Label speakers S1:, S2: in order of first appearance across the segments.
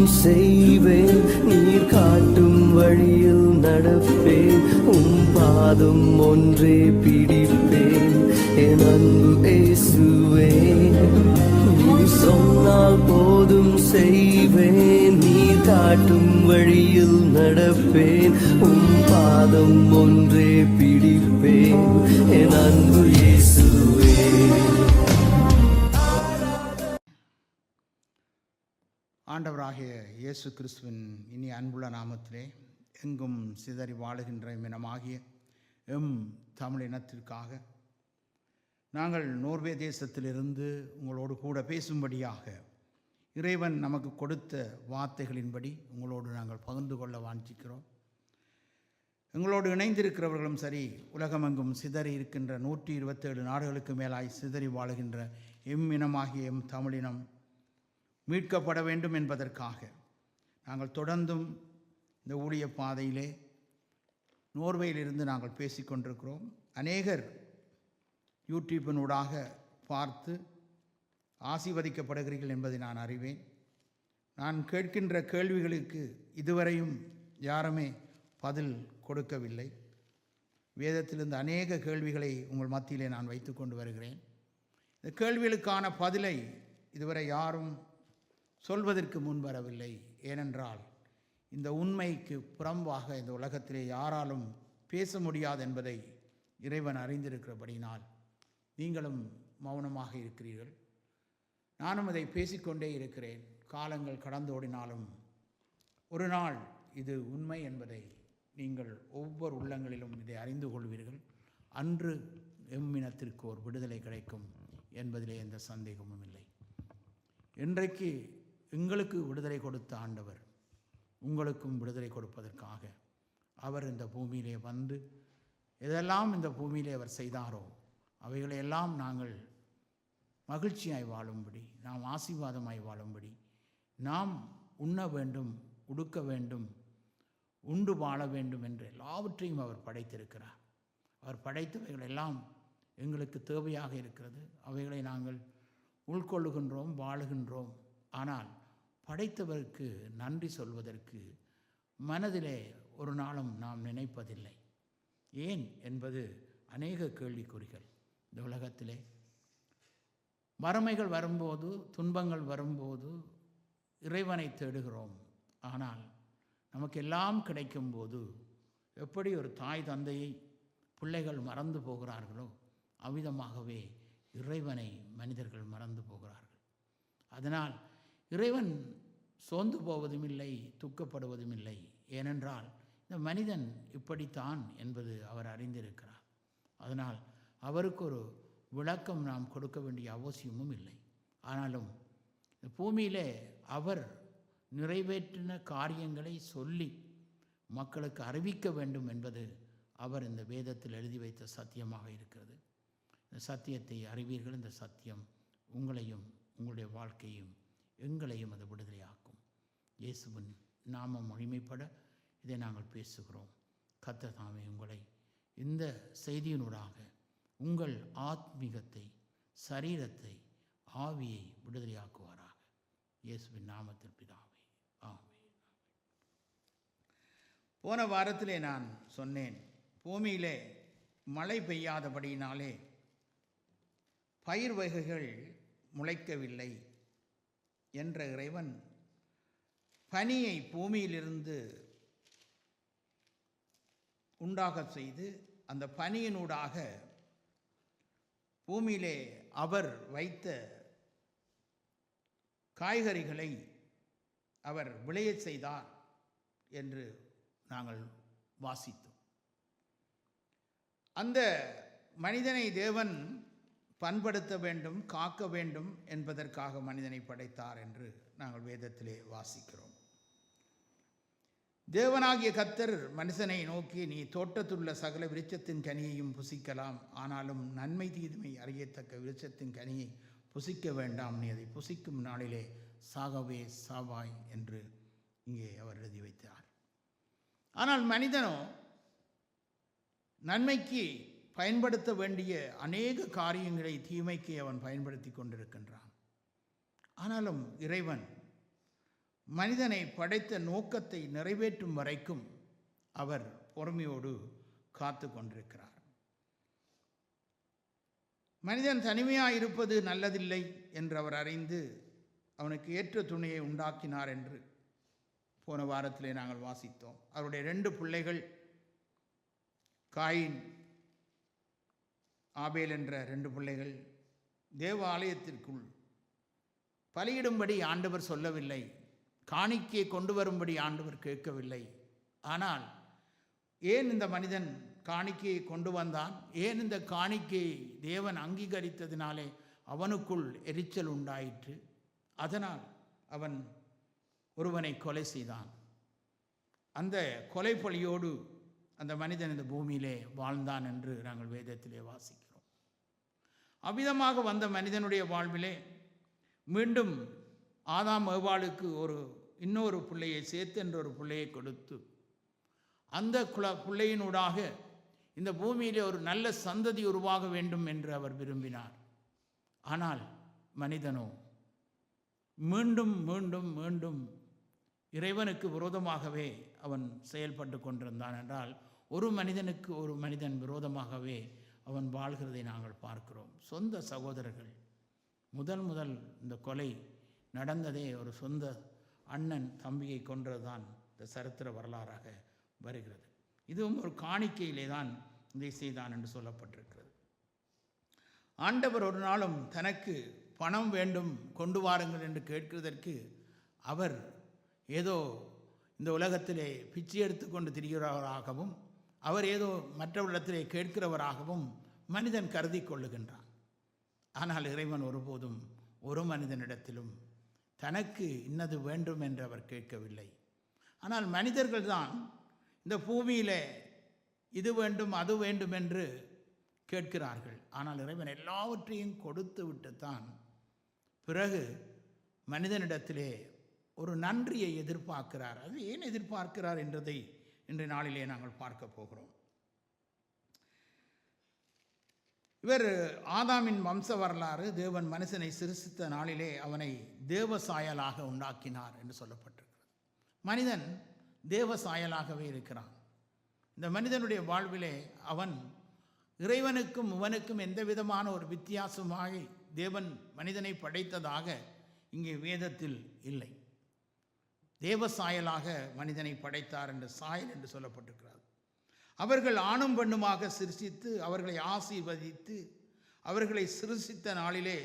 S1: போதும் செய்வேன், நீர் காட்டும் வழியில் நடப்பேன், பாதம் ஒன்றே பிடிப்பேன் என் அன்பு இயேசுவே. நீர் சொன்னால் போதும் செய்வேன், நீர் காட்டும் வழியில் நடப்பேன், பாதம் ஒன்றே பிடிப்பேன் என் அன்பு இயேசுவே.
S2: ஆண்டவராகிய இயேசு கிறிஸ்துவின் இனி அன்புள்ள நாமத்திலே எங்கும் சிதறி வாழுகின்ற இனமாகிய தமிழினத்திற்காக நாங்கள் நோர்வே தேசத்திலிருந்து உங்களோடு கூட பேசும்படியாக இறைவன் நமக்கு கொடுத்த வார்த்தைகளின்படி உங்களோடு நாங்கள் பகிர்ந்து கொள்ள வாஞ்சிக்கிறோம். எங்களோடு இணைந்திருக்கிறவர்களும் சரி, உலகமெங்கும் சிதறி இருக்கின்ற 127 நாடுகளுக்கு மேலாய் சிதறி வாழுகின்ற இனமாகிய தமிழினம் மீட்கப்பட வேண்டும் என்பதற்காக நாங்கள் தொடர்ந்தும் இந்த ஊழிய பாதையிலே நோர்வேயிலிருந்து நாங்கள் பேசிக்கொண்டிருக்கிறோம். அநேகர் யூடியூப்பினூடாக பார்த்து ஆசீர்வதிக்கப்படுகிறீர்கள் என்பதை நான் அறிவேன். நான் கேட்கின்ற கேள்விகளுக்கு இதுவரையும் யாருமே பதில் கொடுக்கவில்லை. வேதத்திலிருந்து அநேக கேள்விகளை உங்கள் மத்தியிலே நான் வைத்து கொண்டு வருகிறேன். இந்த கேள்விகளுக்கான பதிலை இதுவரை யாரும் சொல்வதற்கு முன்வரவில்லை. ஏனென்றால் இந்த உண்மைக்கு புறம்பாக இந்த உலகத்திலே யாராலும் பேச முடியாது என்பதை இறைவன் அறிந்திருக்கிறபடினால் நீங்களும் மௌனமாக இருக்கிறீர்கள். நானும் இதை பேசிக்கொண்டே இருக்கிறேன். காலங்கள் கடந்தோடினாலும் ஒரு நாள் இது உண்மை என்பதை நீங்கள் ஒவ்வொரு உள்ளங்களிலும் இதை அறிந்து கொள்வீர்கள். அன்று இனத்திற்கு ஒரு விடுதலை கிடைக்கும் என்பதிலே எந்த சந்தேகமும் இல்லை. இன்றைக்கு எங்களுக்கு விடுதலை கொடுத்த ஆண்டவர் உங்களுக்கும் விடுதலை கொடுப்பதற்காக அவர் இந்த பூமியிலே வந்து எதெல்லாம் இந்த பூமியிலே அவர் செய்தாரோ அவைகளையெல்லாம் நாங்கள் மகிழ்ச்சியாய் வாழும்படி, நாம் ஆசீர்வாதமாய் வாழும்படி, நாம் உண்ண வேண்டும், உடுக்க வேண்டும், உண்டு வாழ வேண்டும் என்று எல்லாவற்றையும் அவர் படைத்திருக்கிறார். அவர் படைத்தவைகள் எல்லாம் எங்களுக்கு தேவையாக இருக்கிறது. அவைகளை நாங்கள் உள்கொள்ளுகின்றோம், வாழுகின்றோம். ஆனால் படைத்தவருக்கு நன்றி சொல்வதற்கு மனதிலே ஒரு நாளும் நாம் நினைப்பதில்லை. ஏன் என்பது அநேக கேள்விக்குறிகள். இந்த உலகத்திலே வறுமைகள் வரும்போது, துன்பங்கள் வரும்போது இறைவனை தேடுகிறோம். ஆனால் நமக்கு எல்லாம் கிடைக்கும்போது எப்படி ஒரு தாய் தந்தையை பிள்ளைகள் மறந்து போகிறார்களோ அவ்விதமாகவே இறைவனை மனிதர்கள் மறந்து போகிறார்கள். அதனால் இறைவன் சோர்ந்து போவதும் இல்லை, துக்கப்படுவதும் இல்லை. ஏனென்றால் இந்த மனிதன் இப்படித்தான் என்பது அவர் அறிந்திருக்கிறார். அதனால் அவருக்கு ஒரு விளக்கம் நாம் கொடுக்க வேண்டிய அவசியமும் இல்லை. ஆனாலும் இந்த பூமியிலே அவர் நிறைவேற்றின காரியங்களை சொல்லி மக்களுக்கு அறிவிக்க வேண்டும் என்பது அவர் இந்த வேதத்தில் எழுதி வைத்த சத்தியமாக இருக்கிறது. இந்த சத்தியத்தை அறிவீர்கள். இந்த சத்தியம் உங்களையும் உங்களுடைய வாழ்க்கையும் எங்களையும் அது விடுதலையாக்கும். இயேசுவின் நாமம் மகிமைப்பட இதை நாங்கள் பேசுகிறோம். கர்த்தர் தாமே உங்களை இந்த செய்தியினூடாக உங்கள் ஆத்மீகத்தை, சரீரத்தை, ஆவியை விடுதலையாக்குவாராக. இயேசுவின் நாமத்தில் பிதாவே, ஆமென். போன வாரத்திலே நான் சொன்னேன், பூமியிலே மழை பெய்யாதபடியினாலே பயிர் வகைகள் முளைக்கவில்லை என்ற இறைவன் பனியை பூமியிலிருந்து உண்டாக செய்து அந்த பனியினூடாக பூமியிலே அவர் வைத்த காய்கறிகளை அவர் விளையச் செய்தார் என்று நாங்கள் வாசித்தோம். அந்த மனிதனை தேவன் பண்படுத்த வேண்டும், காக்க வேண்டும் என்பதற்காக மனிதனை படைத்தார் என்று நாங்கள் வேதத்திலே வாசிக்கிறோம். தேவனாகிய கர்த்தர் மனுஷனை நோக்கி, நீ தோட்டத்துள்ள சகல விருட்சத்தின் கனியையும் புசிக்கலாம், ஆனாலும் நன்மை தீதுமை அறியத்தக்க விருட்சத்தின் கனியை புசிக்க வேண்டாம், நீ அதை புசிக்கும் நாளிலே சாகவே சாவாய் என்று இங்கே அவர் எழுதி வைத்தார். ஆனால் மனிதனோ நன்மைக்கு பயன்படுத்த வேண்டிய அநேக காரியங்களை தீமைக்கு அவன் பயன்படுத்தி கொண்டிருக்கின்றான். ஆனாலும் இறைவன் மனிதனை படைத்த நோக்கத்தை நிறைவேற்றும் வரைக்கும் அவர் பொறுமையோடு காத்து கொண்டிருக்கிறார். மனிதன் தனிமையாக இருப்பது நல்லதில்லை என்று அவர் அறிந்து அவனுக்கு ஏற்ற துணையை உண்டாக்கினார் என்று போன வாரத்திலே நாங்கள் வாசித்தோம். அவருடைய 2 பிள்ளைகள், காயின், ஆபேல் என்ற 2 பிள்ளைகள் தேவ ஆலயத்திற்குள் பலியிடும்படி ஆண்டவர் சொல்லவில்லை, காணிக்கையை கொண்டு வரும்படி ஆண்டவர் கேட்கவில்லை. ஆனால் ஏன் இந்த மனிதன் காணிக்கையை கொண்டு வந்தான்? ஏன் இந்த காணிக்கையை தேவன் அங்கீகரித்ததினாலே அவனுக்குள் எரிச்சல் உண்டாயிற்று. அதனால் அவன் ஒருவனை கொலை செய்தான். அந்த கொலை பழியோடு அந்த மனிதன் இந்த பூமியிலே வாழ்ந்தான் என்று நாங்கள் வேதத்திலே வாசிக்கிறோம். அவ்விதமாக வந்த மனிதனுடைய வாழ்விலே மீண்டும் ஆதாம் ஏவாளுக்கு இன்னொரு பிள்ளையை, சேத்து என்ற ஒரு பிள்ளையை கொடுத்து அந்த பிள்ளையினூடாக இந்த பூமியிலே ஒரு நல்ல சந்ததி உருவாக வேண்டும் என்று அவர் விரும்பினார். ஆனால் மனிதனோ மீண்டும் மீண்டும் மீண்டும் இறைவனுக்கு விரோதமாகவே அவன் செயல்பட்டு கொண்டிருந்தான். என்றால் ஒரு மனிதனுக்கு ஒரு மனிதன் விரோதமாகவே அவன் வாழ்கிறதை நாங்கள் பார்க்கிறோம். சொந்த சகோதரர்கள், முதல் இந்த கொலை நடந்ததே ஒரு சொந்த அண்ணன் தம்பியை கொன்றதுதான் இந்த சரித்திர வரலாறாக வருகிறது. இதுவும் ஒரு காணிக்கையிலே தான் இதை செய்தான் என்று சொல்லப்பட்டிருக்கிறது. ஆண்டவர் ஒரு நாளும் தனக்கு பணம் வேண்டும் கொண்டு வாருங்கள் என்று கேட்கிறதற்கு அவர் ஏதோ இந்த உலகத்திலே பிச்சை எடுத்து கொண்டு திரிகிறவராகவும், அவர் ஏதோ மற்றவரிடத்திலே கேட்கிறவராகவும் மனிதன் கருதி கொள்ளுகின்றான். ஆனால் இறைவன் ஒருபோதும் ஒரு மனிதனிடத்திலும் தனக்கு இன்னது வேண்டும் என்று அவர் கேட்கவில்லை. ஆனால் மனிதர்கள் தான் இந்த பூமியிலே இது வேண்டும் அது வேண்டும் என்று கேட்கிறார்கள். ஆனால் இறைவன் எல்லாவற்றையும் கொடுத்து விட்டுத்தான் பிறகு மனிதனிடத்திலே ஒரு நன்றியை எதிர்பார்க்கிறார். அது ஏன் எதிர்பார்க்கிறார் என்றதை இன்றைய நாளிலே நாங்கள் பார்க்க போகிறோம். இவர் ஆதாமின் வம்ச வரலாறு. தேவன் மனுஷனை சிருஷ்டித்த நாளிலே அவனை தேவ சாயலாக உண்டாக்கினார் என்று சொல்லப்பட்டிருக்கிறது. மனிதன் தேவ சாயலாகவே இருக்கிறான். இந்த மனிதனுடைய வாழ்விலே அவன் இறைவனுக்கும் இவனுக்கும் எந்த விதமான ஒரு வித்தியாசமாக தேவன் மனிதனை படைத்ததாக இங்கே வேதத்தில் இல்லை. தேவ சாயலாக மனிதனை படைத்தார் என்ற சாயல் என்று சொல்லப்பட்டிருக்கிறது. அவர்கள் ஆணும் பெண்ணுமாக சிருஷ்டித்து அவர்களை ஆசீர்வதித்து அவர்களை சிருஷ்டித்த நாளிலே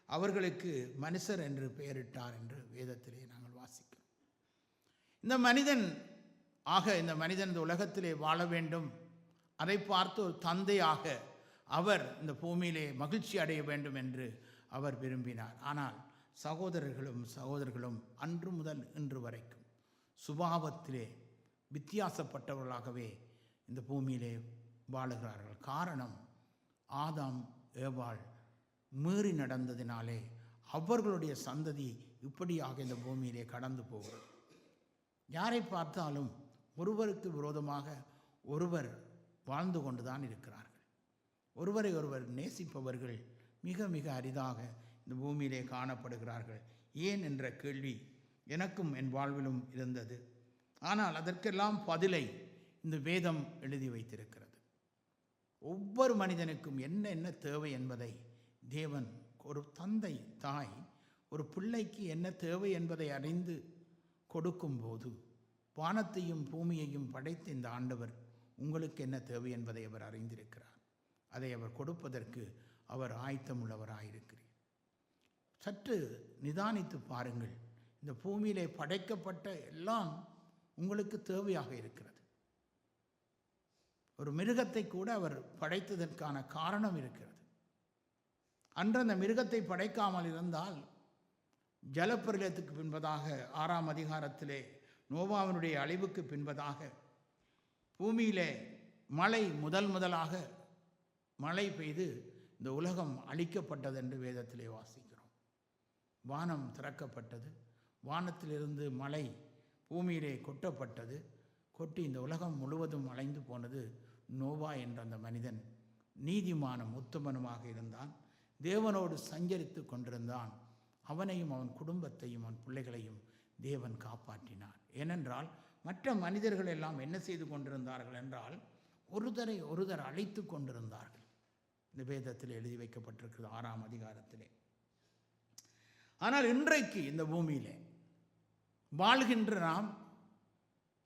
S2: அவர்களுக்கு மனுஷர் என்று பெயரிட்டார் என்று வேதத்திலே நாங்கள் வாசிக்கிறோம். இந்த மனிதன் இந்த உலகத்திலே வாழ வேண்டும், அதை பார்த்து ஒரு தந்தையாக அவர் இந்த பூமியிலே மகிழ்ச்சி அடைய வேண்டும் என்று அவர் விரும்பினார். ஆனால் சகோதரர்களும் அன்று முதல் இன்று வரைக்கும் சுபாவத்திலே வித்தியாசப்பட்டவர்களாகவே இந்த பூமியிலே வாழுகிறார்கள். காரணம், ஆதாம் ஏவாள் மீறி நடந்ததினாலே அவர்களுடைய சந்ததி இப்படியாக இந்த பூமியிலே கடந்து போகிறது. யாரை பார்த்தாலும் ஒருவருக்கு விரோதமாக ஒருவர் வாழ்ந்து கொண்டுதான் இருக்கிறார்கள். ஒருவரை ஒருவர் நேசிப்பவர்கள் மிக மிக அரிதாக இந்த பூமியிலே காணப்படுகிறார்கள். ஏன் என்ற கேள்வி எனக்கும் என் வாழ்விலும் இருந்தது. ஆனால் அதற்கெல்லாம் பதிலை இந்த வேதம் எழுதி வைத்திருக்கிறது. ஒவ்வொரு மனிதனுக்கும் என்ன தேவை என்பதை தேவன், ஒரு தந்தை தாய் ஒரு பிள்ளைக்கு என்ன தேவை என்பதை அறிந்து கொடுக்கும்போது, வானத்தையும் பூமியையும் படைத்த இந்த ஆண்டவர் உங்களுக்கு என்ன தேவை என்பதை அவர் அறிந்திருக்கிறார். அதை அவர் கொடுப்பதற்கு அவர் ஆயத்தமுள்ளவராயிருக்கிறார். சற்று நிதானித்து பாருங்கள். இந்த பூமியிலே படைக்கப்பட்ட எல்லாம் உங்களுக்கு தேவையாக இருக்கிறது. ஒரு மிருகத்தை கூட அவர் படைத்ததற்கான காரணம் இருக்கிறது. அன்று அந்த மிருகத்தை படைக்காமல் இருந்தால் ஜலப்பிரளயத்துக்கு பின்பதாக 6ஆம் அதிகாரத்திலே நோவாவினுடைய அழிவுக்கு பின்பதாக பூமியிலே மழை முதலாக மழை பெய்து இந்த உலகம் அழிக்கப்பட்டது என்று வேதத்திலே வாசிக்கிறோம். வானம் திறக்கப்பட்டது, வானத்திலிருந்து மழை பூமியிலே கொட்டப்பட்டது. கொட்டி இந்த உலகம் முழுவதும் அலைந்து போனது. நோவா என்ற அந்த மனிதன் நீதிமானும் உத்தமனுமாக இருந்தான், தேவனோடு சஞ்சரித்து கொண்டிருந்தான். அவனையும் அவன் குடும்பத்தையும் அவன் பிள்ளைகளையும் தேவன் காப்பாற்றினார். ஏனென்றால் மற்ற மனிதர்கள் எல்லாம் என்ன செய்து கொண்டிருந்தார்கள் என்றால் ஒருதரை அழைத்து கொண்டிருந்தார்கள். இந்த வேதத்தில் எழுதி வைக்கப்பட்டிருக்கிறது 6ஆம் அதிகாரத்திலே. ஆனால் இன்றைக்கு இந்த பூமியிலே வாழ்கின்ற நாம்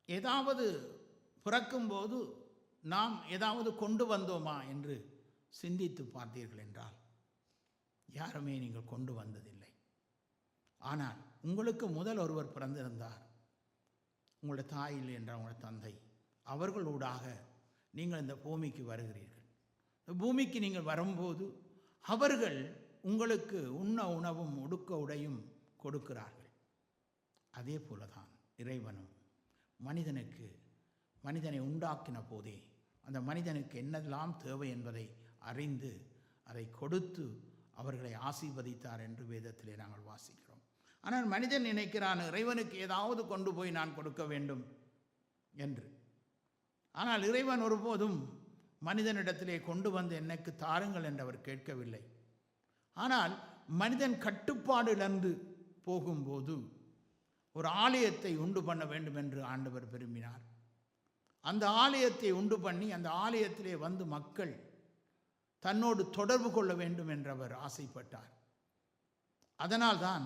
S2: ஏதாவது பிறக்கும்போது நாம் ஏதாவது கொண்டு வந்தோமா என்று சிந்தித்து பார்த்தீர்கள் என்றால் யாருமே நீங்கள் கொண்டு வந்ததில்லை. ஆனால் உங்களுக்கு முதல் ஒருவர் பிறந்திருந்தார், உங்களுடைய தாய் இல்லை என்றால் உங்களுடைய தந்தை. அவர்களூடாக நீங்கள் இந்த பூமிக்கு வருகிறீர்கள். இந்த பூமிக்கு நீங்கள் வரும்போது அவர்கள் உங்களுக்கு உண்ண உணவும் உடுக்க உடையும் கொடுக்கிறார்கள். அதே போலதான் இறைவனும் மனிதனை உண்டாக்கின போதே அந்த மனிதனுக்கு என்னெல்லாம் தேவை என்பதை அறிந்து அதை கொடுத்து அவர்களை ஆசீர்வதித்தார் என்று வேதத்திலே நாங்கள் வாசிக்கிறோம். ஆனால் மனிதன் நினைக்கிறான் இறைவனுக்கு ஏதாவது கொண்டு போய் நான் கொடுக்க வேண்டும் என்று. ஆனால் இறைவன் ஒருபோதும் மனிதனிடத்திலே கொண்டு வந்து எனக்கு தாருங்கள் என்று அவர் கேட்கவில்லை. ஆனால் மனிதன் கட்டுப்பாடு இழந்து போகும்போது ஒரு ஆலயத்தை உண்டு பண்ண வேண்டும் என்று ஆண்டவர் விரும்பினார். அந்த ஆலயத்தை உண்டு பண்ணி அந்த ஆலயத்திலே வந்து மக்கள் தன்னோடு தொடர்பு கொள்ள வேண்டும் என்று அவர் ஆசைப்பட்டார். அதனால்தான்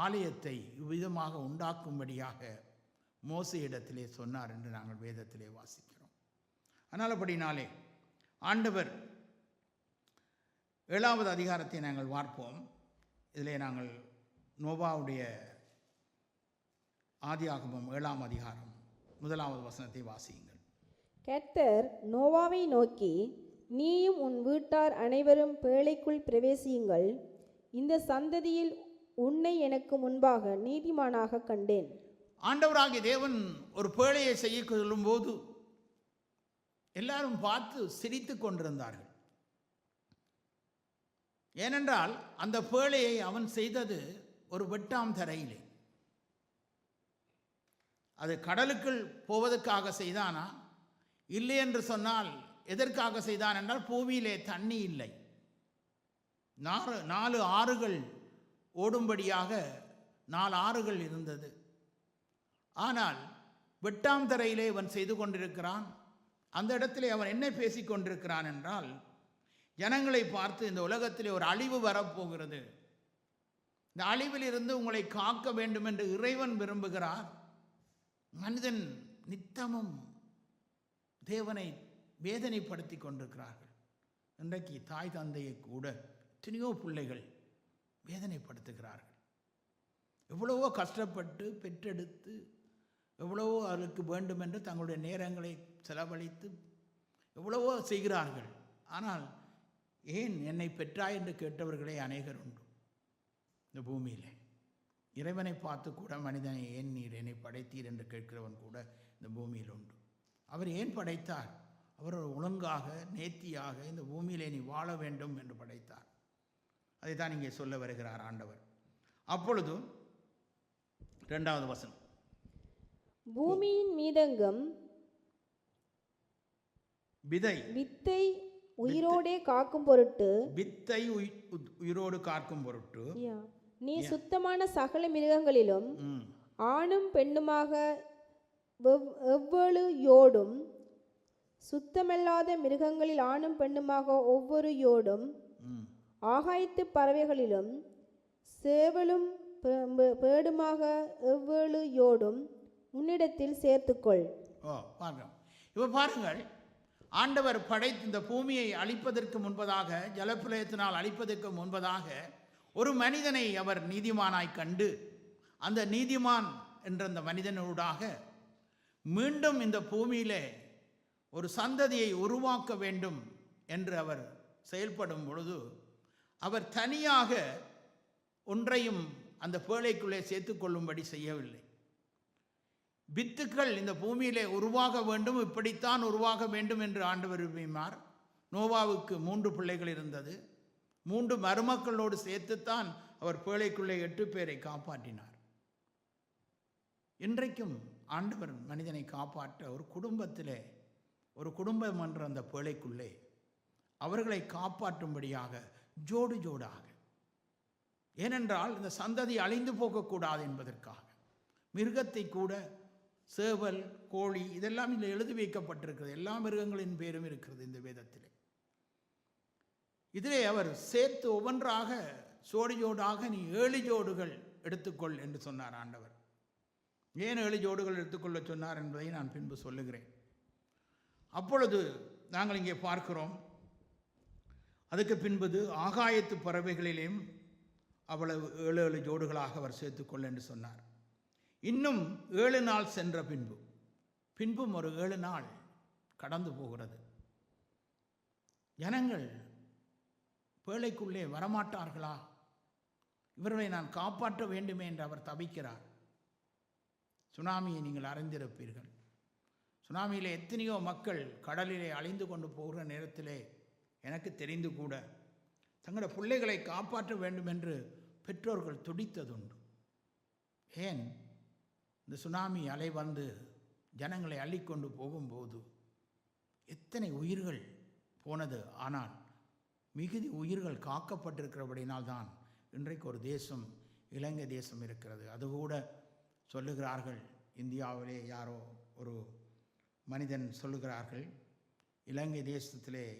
S2: ஆலயத்தை இவ்விதமாக உண்டாக்கும்படியாக மோசேயிடத்திலே சொன்னார் என்று நாங்கள் வேதத்திலே வாசிக்கிறோம். ஆனால் அப்படினாலே ஆண்டவர் 7வது அதிகாரத்தை நாங்கள் பார்ப்போம். இதிலே நாங்கள் நோவாவுடைய ஆதியாகமம் 7ஆம் அதிகாரம் 1வது வசனத்தை வாசியுங்கள்.
S3: கர்த்தர் நோவாவை நோக்கி, நீயும் உன் வீட்டார் அனைவரும் பேழைக்குள் பிரவேசியுங்கள், இந்த சந்ததியில் உன்னை எனக்கு முன்பாக நீதிமானாக கண்டேன்.
S2: ஆண்டவராகிய தேவன் ஒரு பேழையை செய்ய சொல்லும்போது எல்லாரும் பார்த்து சிரித்து கொண்டிருந்தார்கள். ஏனென்றால் அந்த பேழையை அவன் செய்தது ஒரு வெட்டாம் தரையிலே. அது கடலுக்குள் போவதற்காக செய்தானா? இல்லை என்று சொன்னால் எதற்காக செய்தான் என்றால் பூமியிலே தண்ணி இல்லை, 4 ஆறுகள் ஓடும்படியாக 4 ஆறுகள் இருந்தது. ஆனால் வெட்டாம் தரையிலே அவன் செய்து கொண்டிருக்கிறான். அந்த இடத்திலே அவன் என்ன பேசி கொண்டிருக்கிறான் என்றால், ஜனங்களை பார்த்து இந்த உலகத்திலே ஒரு அழிவு வரப்போகிறது, இந்த அழிவில் இருந்து உங்களை காக்க வேண்டும் என்று இறைவன் விரும்புகிறார். மனிதன் நித்தமும் தேவனை வேதனைப்படுத்தி கொண்டிருக்கிறார்கள். இன்றைக்கு தாய் தந்தையை கூட எத்தனையோ பிள்ளைகள் வேதனைப்படுத்துகிறார்கள். எவ்வளவோ கஷ்டப்பட்டு பெற்றெடுத்து எவ்வளவோ அவர்களுக்கு வேண்டும் என்று தங்களுடைய நேரங்களை செலவழித்து எவ்வளவோ செய்கிறார்கள். ஆனால் ஏன் என்னை பெற்றாய் என்று கேட்டவர்களே அநேகர் உண்டு இந்த பூமியிலே. இறைவனை பார்த்து கூட மனிதனை ஏன் நீர் என்னை படைத்தீர் என்று கேட்கிறவன் கூட இந்த பூமியில் உண்டு. அவர் ஏன் படைத்தார்? அவர் ஒழுங்காக நேர்த்தியாக இந்த பூமியிலே நீ வாழ வேண்டும் என்று படைத்தார். அதை தான் இங்கே சொல்ல வருகிறார் ஆண்டவர். அப்பொழுது 2வது வசனம்,
S3: பூமியின் மீதெங்கும் வித்தை உயிரோடே காக்கும் பொருட்டு,
S2: வித்தை உயிரோடு காக்கும் பொருட்டு
S3: நீ சுத்தமான சகல மிருகங்களிலும் ஆணும் பெண்ணுமாக எவ்வளவு யோடும், சுத்தமல்லாத மிருகங்களில் ஆணும் பெண்ணுமாக ஒவ்வொரு யோடும், ஆகாயத்து பறவைகளிலும் சேவலும் பேடுமாக எவ்வளவு யோடும் உன்னிடத்தில் சேர்த்துக்கொள்.
S2: பாருங்கள், ஆண்டவர் படைத்து இந்த பூமியை அழிப்பதற்கு முன்பதாக, ஜலப்பிரளயத்தினால் அழிப்பதற்கு முன்பதாக ஒரு மனிதனை அவர் நீதிமானாய் கண்டு, அந்த நீதிமான் என்ற அந்த மனிதனூடாக மீண்டும் இந்த பூமியிலே ஒரு சந்ததியை உருவாக்க வேண்டும் என்று அவர் செயல்படும் பொழுது அவர் தனியாக ஒன்றையும் அந்த பேழைக்குள்ளே சேர்த்துக்கொள்ளும்படி செய்யவில்லை. வித்துக்கள் இந்த பூமியிலே உருவாக வேண்டும், இப்படித்தான் உருவாக வேண்டும் என்று ஆண்டவர் விரும்பினார். நோவாவுக்கு 3 பிள்ளைகள் இருந்தது. 3 மருமக்களோடு சேர்த்துத்தான் அவர் பேழைக்குள்ளே 8 பேரை காப்பாற்றினார். இன்றைக்கும் ஆண்டவர் மனிதனை காப்பாற்ற ஒரு குடும்பத்திலே, ஒரு குடும்பம் என்ற அந்த பேழைக்குள்ளே அவர்களை காப்பாற்றும்படியாக ஜோடு ஜோடாக, ஏனென்றால் இந்த சந்ததி அழிந்து போகக்கூடாது என்பதற்காக, மிருகத்தை கூட, சேவல், கோழி இதெல்லாம் இதில் எழுதி வைக்கப்பட்டிருக்கிறது. எல்லா மிருகங்களின் பேரும் இருக்கிறது இந்த வேதத்திலே. இதிலே அவர் சேர்த்து ஒவ்வொன்றாக ஜோடியோடாக நீ 7 ஜோடுகள் எடுத்துக்கொள் என்று சொன்னார் ஆண்டவர். ஏன் 7 ஜோடுகள் எடுத்துக்கொள்ள சொன்னார் என்பதை நான் பின்பு சொல்லுகிறேன். அப்பொழுது நாங்கள் இங்கே பார்க்கிறோம், அதுக்கு பின்பது ஆகாயத்து பறவைகளிலேயும் அவ்வளவு 7 ஜோடுகளாக அவர் சேர்த்துக்கொள் என்று சொன்னார். இன்னும் 7 நாள் சென்ற பின்பும் ஒரு 7 நாள் கடந்து போகிறது. ஜனங்கள் பேழைக்குள்ளே வரமாட்டார்களா? இவர்களை நான் காப்பாற்ற வேண்டுமே என்று அவர் தவிக்கிறார். சுனாமியை நீங்கள் அறிந்திருப்பீர்கள். சுனாமியிலே எத்தனையோ மக்கள் கடலிலே அழிந்து கொண்டு போகிற நேரத்திலே எனக்கு தெரிந்து கூட தங்களுடைய பிள்ளைகளை காப்பாற்ற வேண்டும் என்று பெற்றோர்கள் துடித்ததுண்டு. ஏன்? இந்த சுனாமி அலை வந்து ஜனங்களை அள்ளிக்கொண்டு போகும்போது எத்தனை உயிர்கள் போனது. ஆனால் மிகுதி உயிர்கள் காக்கப்பட்டிருக்கிறபடினால்தான் இன்றைக்கு ஒரு தேசம், இலங்கை தேசம் இருக்கிறது. அதுகூட சொல்லுகிறார்கள், இந்தியாவிலே யாரோ ஒரு மனிதன் சொல்லுகிறார்கள்,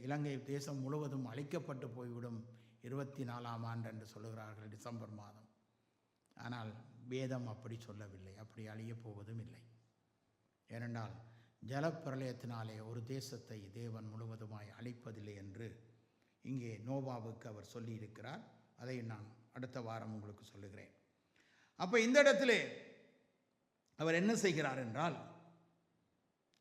S2: இலங்கை தேசம் முழுவதும் அழிக்கப்பட்டு போய்விடும் 24ஆம் ஆண்டு என்று சொல்லுகிறார்கள், டிசம்பர் மாதம். ஆனால் வேதம் அப்படி சொல்லவில்லை, அப்படி அழியப் போவதும் இல்லை. ஏனென்றால் ஜலப்பிரளயத்தினாலே ஒரு தேசத்தை தேவன் முழுவதுமாய் அழிப்பதில்லை என்று இங்கே நோவாவுக்கு அவர் சொல்லியிருக்கிறார். அதை நான் அடுத்த வாரம் உங்களுக்கு சொல்லுகிறேன். அப்போ இந்த இடத்திலே அவர் என்ன செய்கிறார் என்றால்,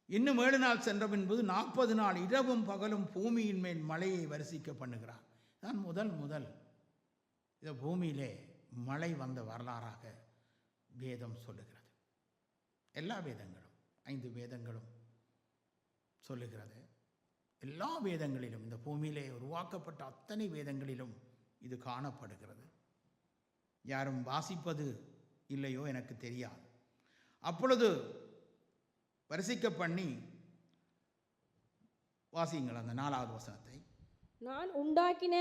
S2: இன்னும் 7 நாள் சென்ற பின்பு 40 நாள் இரவும் பகலும் பூமியின் மேல் மழையை வரிசிக்க பண்ணுகிறார். தான் முதல் இந்த பூமியிலே மழை வந்த வரலாறாக வேதம் சொல்லுகிறது. எல்லா வேதங்களும் 5 வேதங்களும் சொல்லுகிறது. எல்லா வேதங்களிலும், இந்த பூமியிலே உருவாக்கப்பட்ட அத்தனை வேதங்களிலும் இது காணப்படுகிறது. யாரும் வாசிப்பது இல்லையோ எனக்கு தெரியாது. அப்பொழுது வரிசிக்க பண்ணி வாசியுங்கள் அந்த 4வது வசனத்தை.
S3: நான் உண்டாக்கின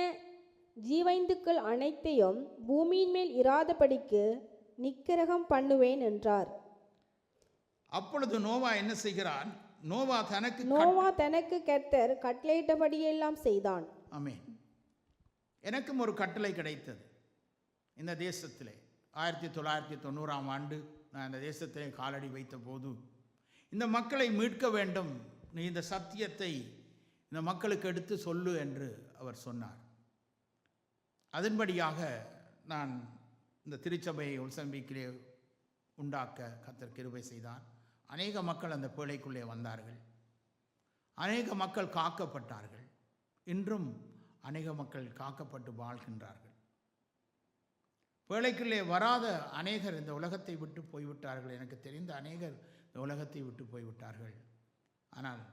S3: ஜீவைந்துக்கள் அனைத்தையும் பூமியின் மேல் இராதபடிக்கு நிக்கிரகம் பண்ணுவேன் என்றார்.
S2: அப்பொழுது நோவா என்ன செய்கிறான்? நோவா தனக்கு
S3: கர்த்தர் கட்டளையிட்டபடியெல்லாம் செய்தான்.
S2: ஆமென். எனக்கும் ஒரு கட்டளை கிடைத்தது இந்த தேசத்திலே. 1990ஆம் ஆண்டு நான் இந்த தேசத்திலே காலடி வைத்த போது, இந்த மக்களை மீட்க வேண்டும், நீ இந்த சத்தியத்தை இந்த மக்களுக்கு எடுத்து சொல்லு என்று அவர் சொன்னார். அதன்படியாக நான் இந்த திருச்சபையை உல்சம்பிக்கிலே உண்டாக்க கர்த்தர் கிருபை செய்தார். அநேக மக்கள் அந்த பேழைக்குள்ளே வந்தார்கள். அநேக மக்கள் காக்கப்பட்டார்கள். இன்றும் அநேக மக்கள் காக்கப்பட்டு வாழ்கின்றார்கள். பேழைக்குள்ளே வராத அநேகர் இந்த உலகத்தை விட்டு போய்விட்டார்கள். எனக்கு தெரிந்த அநேகர் இந்த உலகத்தை விட்டு போய்விட்டார்கள். ஆனால்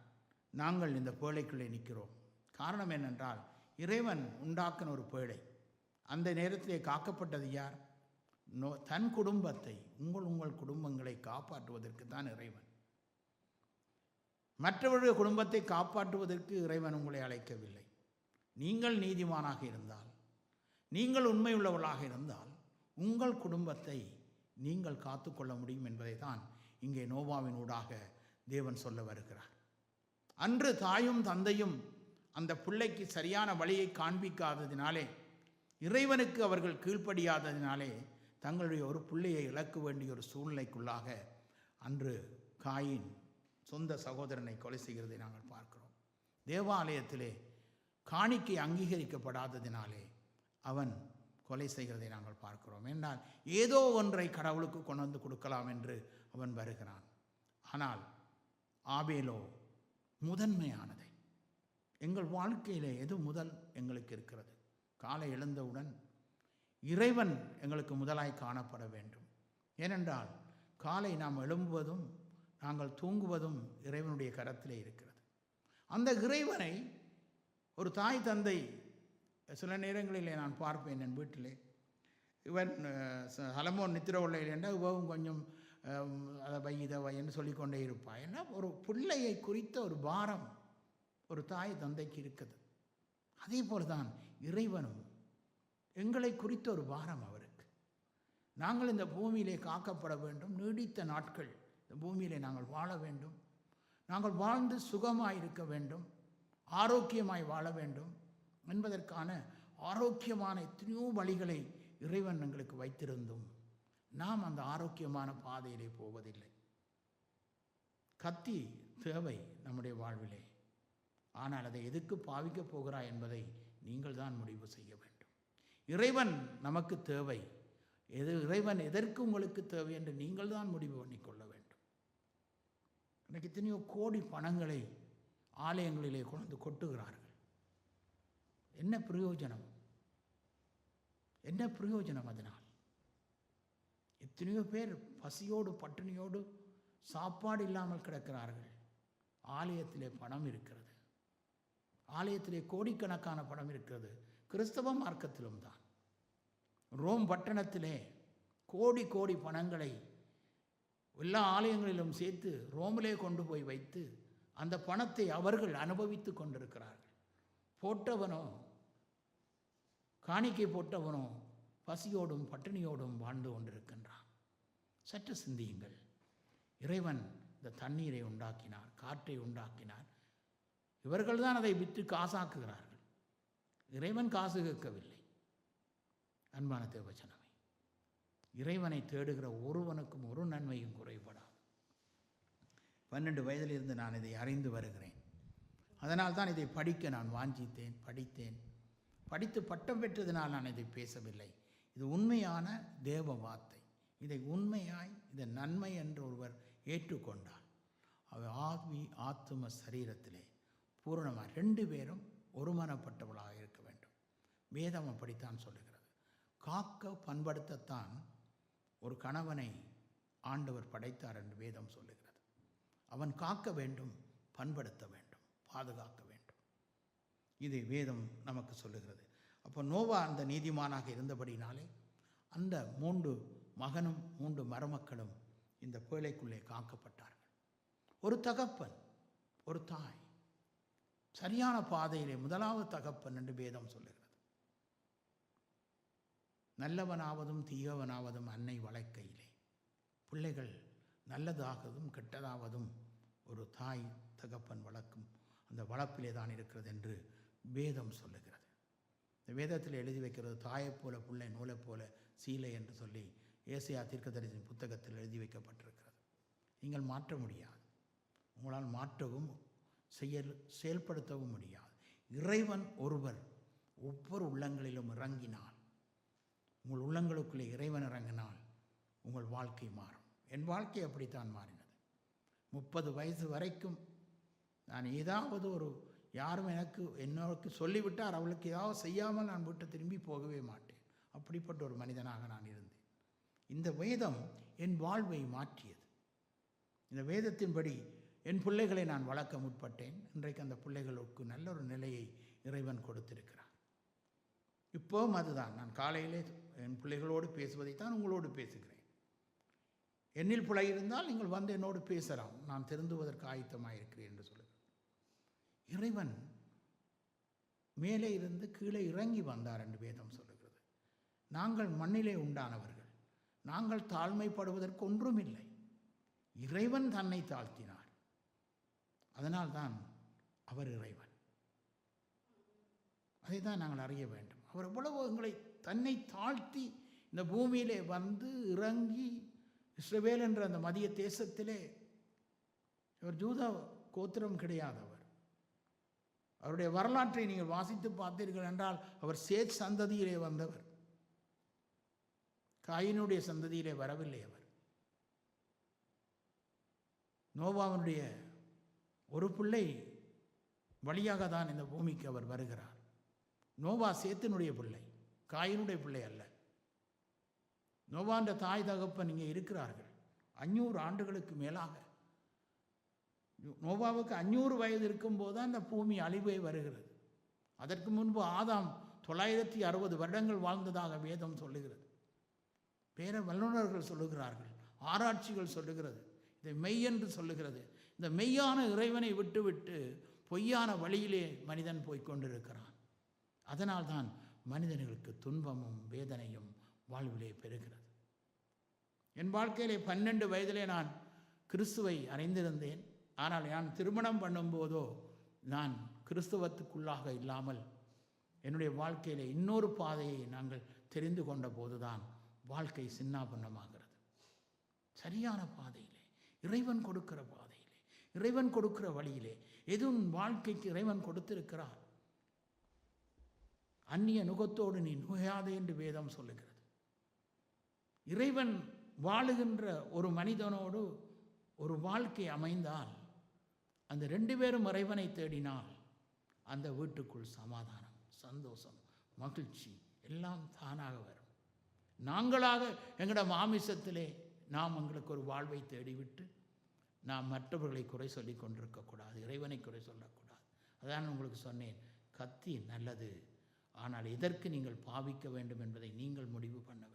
S2: நாங்கள் இந்த பேழைக்குள்ளே நிற்கிறோம். காரணம் என்னென்றால், இறைவன் உண்டாக்கின ஒரு பேழை. அந்த நேரத்திலே காக்கப்பட்டது யார்? தன் குடும்பத்தை, உங்கள் குடும்பங்களை காப்பாற்றுவதற்கு தான் இறைவன். மற்றவருடைய குடும்பத்தை காப்பாற்றுவதற்கு இறைவன் உங்களை அழைக்கவில்லை. நீங்கள் நீதிமானாக இருந்தால், நீங்கள் உண்மையுள்ளவர்களாக இருந்தால், உங்கள் குடும்பத்தை நீங்கள் காத்துக்கொள்ள முடியும் என்பதை தான் இங்கே நோவாவின் ஊடாக தேவன் சொல்ல வருகிறார். அன்று தாயும் தந்தையும் அந்த பிள்ளைக்கு சரியான வழியை காண்பிக்காததினாலே, இறைவனுக்கு அவர்கள் கீழ்ப்படியாததினாலே தங்களுடைய ஒரு பிள்ளையை இழக்க வேண்டிய ஒரு சூழ்நிலைக்குள்ளாக அன்று காயின் சொந்த சகோதரனை கொலை செய்கிறதை நாங்கள் பார்க்கிறோம். தேவாலயத்திலே காணிக்கை அங்கீகரிக்கப்படாததினாலே அவன் கொலை செய்கிறதை நாங்கள் பார்க்கிறோம். என்றால் ஏதோ ஒன்றை கடவுளுக்கு கொண்டு வந்து கொடுக்கலாம் என்று அவன் வருகிறான். ஆனால் ஆபேலோ முதன்மையானதை, எங்கள் வாழ்க்கையிலே எது முதல் எங்களுக்கு இருக்கிறது? காலை எழுந்தவுடன் இறைவன் எங்களுக்கு முதலாய் காணப்பட வேண்டும். ஏனென்றால் காலை நாம் எழும்புவதும் நாங்கள் தூங்குவதும் இறைவனுடைய கரத்திலே இருக்கிறது. அந்த இறைவனை ஒரு தாய் தந்தை, சில நேரங்களிலே நான் பார்ப்பேன் என் வீட்டிலே, இவன் சலமோன் நித்திர உள்ள என்றால் இவவும் கொஞ்சம் அதை வை இதை வைன்னு சொல்லிக்கொண்டே இருப்பாள். ஏன்னா ஒரு பிள்ளையை குறித்த ஒரு பாரம் ஒரு தாய் தந்தைக்கு இருக்குது. அதே போல் தான் இறைவனும் எங்களை குறித்த ஒரு பாரம் அவருக்கு. நாங்கள் இந்த பூமியிலே காக்கப்பட வேண்டும். நீடித்த நாட்கள் இந்த பூமியிலே நாங்கள் வாழ வேண்டும். நாங்கள் வாழ்ந்து சுகமாய் இருக்க வேண்டும், ஆரோக்கியமாய் வாழ வேண்டும் என்பதற்கான ஆரோக்கியமான எத்தனையோ வழிகளை இறைவன் எங்களுக்கு வைத்திருந்தும் நாம் அந்த ஆரோக்கியமான பாதையிலே போவதில்லை. கத்தி தேவை நம்முடைய வாழ்விலே, ஆனால் அதை எதுக்கு பாவிக்கப் போகிறாய் என்பதை நீங்கள் தான் முடிவு செய்ய வேண்டும். இறைவன் நமக்கு தேவை, இறைவன் எதற்கு உங்களுக்கு தேவை என்று நீங்கள் தான் முடிவு பண்ணிக்கொள்ள வேண்டும். இன்றைக்கு எத்தனையோ கோடி பணங்களை ஆலயங்களிலே கொண்டு கொட்டுகிறார்கள். என்ன பிரயோஜனம்? என்ன பிரயோஜனம் அதனால்? எத்தனையோ பேர் பசியோடு பட்டினியோடு சாப்பாடு இல்லாமல் கிடக்கிறார்கள். ஆலயத்திலே பணம் இருக்கிறது, ஆலயத்திலே கோடிக்கணக்கான பணம் இருக்கிறது. கிறிஸ்தவ மார்க்கத்திலும் தான். ரோம் பட்டணத்திலே கோடி கோடி பணங்களை எல்லா ஆலயங்களிலும் சேர்த்து ரோமிலே கொண்டு போய் வைத்து அந்த பணத்தை அவர்கள் அனுபவித்து கொண்டிருக்கிறார்கள். போட்டவனோ, காணிக்கை போட்டவனோ பசியோடும் பட்டினியோடும் வாழ்ந்து கொண்டிருக்கின்றான். சற்று சிந்தியுங்கள். இறைவன் இந்த தண்ணீரை உண்டாக்கினார், காற்றை உண்டாக்கினார். இவர்கள்தான் அதை விற்று காசாக்குகிறார்கள். இறைவன் காசு கேட்கவில்லை. அன்பான தேவச்சனமே, இறைவனை தேடுகிற ஒருவனுக்கும் ஒரு நன்மையும் குறைபடாது. 12 வயதிலிருந்து நான் இதை அறிந்து வருகிறேன். அதனால் தான் இதை படிக்க நான் வாஞ்சித்தேன், படித்தேன். படித்து பட்டம் பெற்றதினால் நான் இதை பேசவில்லை. இது உண்மையான தேவ வார்த்தை. இதை உண்மையாய் இதை நன்மை என்று ஒருவர் ஏற்றுக்கொண்டால் அவர் ஆத்மி ஆத்தும சரீரத்திலே பூரணமாக 2 பேரும் ஒருமனப்பட்டவளாக இருக்க வேண்டும். வேதம் அப்படித்தான் சொல்லுகிறது. காக்க பண்படுத்தத்தான் ஒரு கணவனை ஆண்டவர் படைத்தார் என்று வேதம் சொல்லுகிறது. அவன் காக்க வேண்டும், பண்படுத்த வேண்டும், பாதுகாக்க வேண்டும். இது வேதம் நமக்கு சொல்லுகிறது. அப்போ நோவா அந்த நீதிமானாக இருந்தபடினாலே அந்த 3 மகனும் 3 மருமக்களும் இந்த பேழைக்குள்ளே காக்கப்பட்டார்கள். ஒரு தகப்பன், ஒரு தாய் சரியான பாதையிலே முதலாவது தகப்பன் என்று வேதம் சொல்லுகிறது. நல்லவனாவதும் தீயவனாவதும் அன்னை வளர்க்கையிலே பிள்ளைகள் நல்லதாகவும் கெட்டதாவதும் ஒரு தாய் தகப்பன் வளர்க்கும் அந்த வளர்ப்பிலே தான் இருக்கிறது என்று வேதம் சொல்லுகிறது. இந்த வேதத்தில் எழுதி வைக்கிறது, தாயைப் போல பிள்ளை நூலைப் போல சீலை என்று சொல்லி ஏசாயா தீர்க்கதரிசியின் புத்தகத்தில் எழுதி வைக்கப்பட்டிருக்கிறது. நீங்கள் மாற்ற முடியாது, உங்களால் மாற்றவும் செயல்படுத்தவும் முடியாது. இறைவன் ஒருவர் ஒவ்வொரு உள்ளங்களிலும் இறங்கினால், உங்கள் உள்ளங்களுக்குள்ளே இறைவன் இறங்கினால் உங்கள் வாழ்க்கை மாறும். என் வாழ்க்கை அப்படித்தான் மாறினது. 30 வயசு வரைக்கும் நான் ஏதாவது யாரும் எனக்கு சொல்லிவிட்டார், அவளுக்கு ஏதாவது செய்யாமல் நான் வீட்டை திரும்பி போகவே மாட்டேன். அப்படிப்பட்ட ஒரு மனிதனாக நான் இருந்தேன். இந்த வேதம் என் வாழ்வை மாற்றியது. இந்த வேதத்தின்படி என் பிள்ளைகளை நான் வளர்க்க முற்பட்டேன். இன்றைக்கு அந்த பிள்ளைகளுக்கு நல்ல ஒரு நிலையை இறைவன் கொடுத்திருக்கிறார். இப்போவும் அதுதான். நான் காலையிலே என் பிள்ளைகளோடு பேசுவதைத்தான் உங்களோடு பேசுகிறேன். என்னில் பிழை இருந்தால் நீங்கள் வந்து என்னோடு பேசலாம், நான் திருந்துவதற்கு ஆயத்தமாக இருக்கிறேன் என்று சொல்லுங்கள். இறைவன் மேலே இருந்து கீழே இறங்கி வந்தார் என்று வேதம் சொல்லுகிறது. நாங்கள் மண்ணிலே உண்டானவர்கள், நாங்கள் தாழ்மைப்படுவதற்கு ஒன்றுமில்லை. இறைவன் தன்னை தாழ்த்தினார். அதனால்தான் அவர் இறைவன். அதை தான் நாங்கள் அறிய வேண்டும். அவர் எவ்வளவு எங்களை தன்னை தாழ்த்தி இந்த பூமியிலே வந்து இறங்கி இஸ்ரவேல் என்ற அந்த மதிய தேசத்திலே, அவர் யூதா கோத்திரம் கிடையாதவர். அவருடைய வரலாற்றை நீங்கள் வாசித்து பார்த்தீர்கள் என்றால் அவர் சேத் சந்ததியிலே வந்தவர், காயினுடைய சந்ததியிலே வரவில்லை. அவர் நோவாவினுடைய ஒரு பிள்ளை வழியாக தான் இந்த பூமிக்கு அவர் வருகிறார். நோவா சேத்தினுடைய பிள்ளை, காயினுடைய பிள்ளை அல்ல. நோவான்ற தாய் தகப்பன் இங்கே இருக்கிறார்கள். 500 ஆண்டுகளுக்கு மேலாக, நோவாவுக்கு 500 வயது இருக்கும்போது தான் இந்த பூமி அழிவே வருகிறது. அதற்கு முன்பு ஆதாம் 960 வருடங்கள் வாழ்ந்ததாக வேதம் சொல்லுகிறது. வேற வல்லுநர்கள் சொல்லுகிறார்கள், ஆராய்ச்சிகள் சொல்லுகிறது, இதை மெய் என்று சொல்லுகிறது. இந்த மெய்யான இறைவனை விட்டுவிட்டு பொய்யான வழியிலே மனிதன் போய்கொண்டிருக்கிறான். அதனால்தான் மனிதர்களுக்கு துன்பமும் வேதனையும் வாழ்விலே பெறுகிறது. என் வாழ்க்கையிலே 12 வயதிலே நான் கிறிஸ்துவை அறிந்திருந்தேன். ஆனால் நான் திருமணம் பண்ணும்போதோ நான் கிறிஸ்துவத்துக்குள்ளாக இல்லாமல் என்னுடைய வாழ்க்கையிலே இன்னொரு பாதையை நாங்கள் தெரிந்து கொண்ட போதுதான் வாழ்க்கை சின்னாபின்னமாகிறது. சரியான பாதையிலே, இறைவன் கொடுக்கிற பாதையிலே, இறைவன் கொடுக்கிற வழியிலே எதுவும் வாழ்க்கைக்கு இறைவன் கொடுத்திருக்கிறார். அந்நிய நுகத்தோடு நீ நுகையாதே என்று வேதம் சொல்லுகிறது. இறைவன் வாழுகின்ற ஒரு மனிதனோடு ஒரு வாழ்க்கை அமைந்தால், அந்த 2 பேரும் இறைவனை தேடினால் அந்த வீட்டுக்குள் சமாதானம், சந்தோஷம், மகிழ்ச்சி எல்லாம் தானாக வரும். நாங்களாக எங்களோட மாமிசத்திலே நாம் எங்களுக்கு ஒரு வாழ்வை தேடிவிட்டு நாம் மற்றவர்களை குறை சொல்லி கொண்டிருக்கக்கூடாது, இறைவனை குறை சொல்லக்கூடாது. அதான் உங்களுக்கு சொன்னேன், கத்தி நல்லது, ஆனால் எதற்கு நீங்கள் பாவிக்க வேண்டும் என்பதை நீங்கள் முடிவு பண்ண வேண்டும்.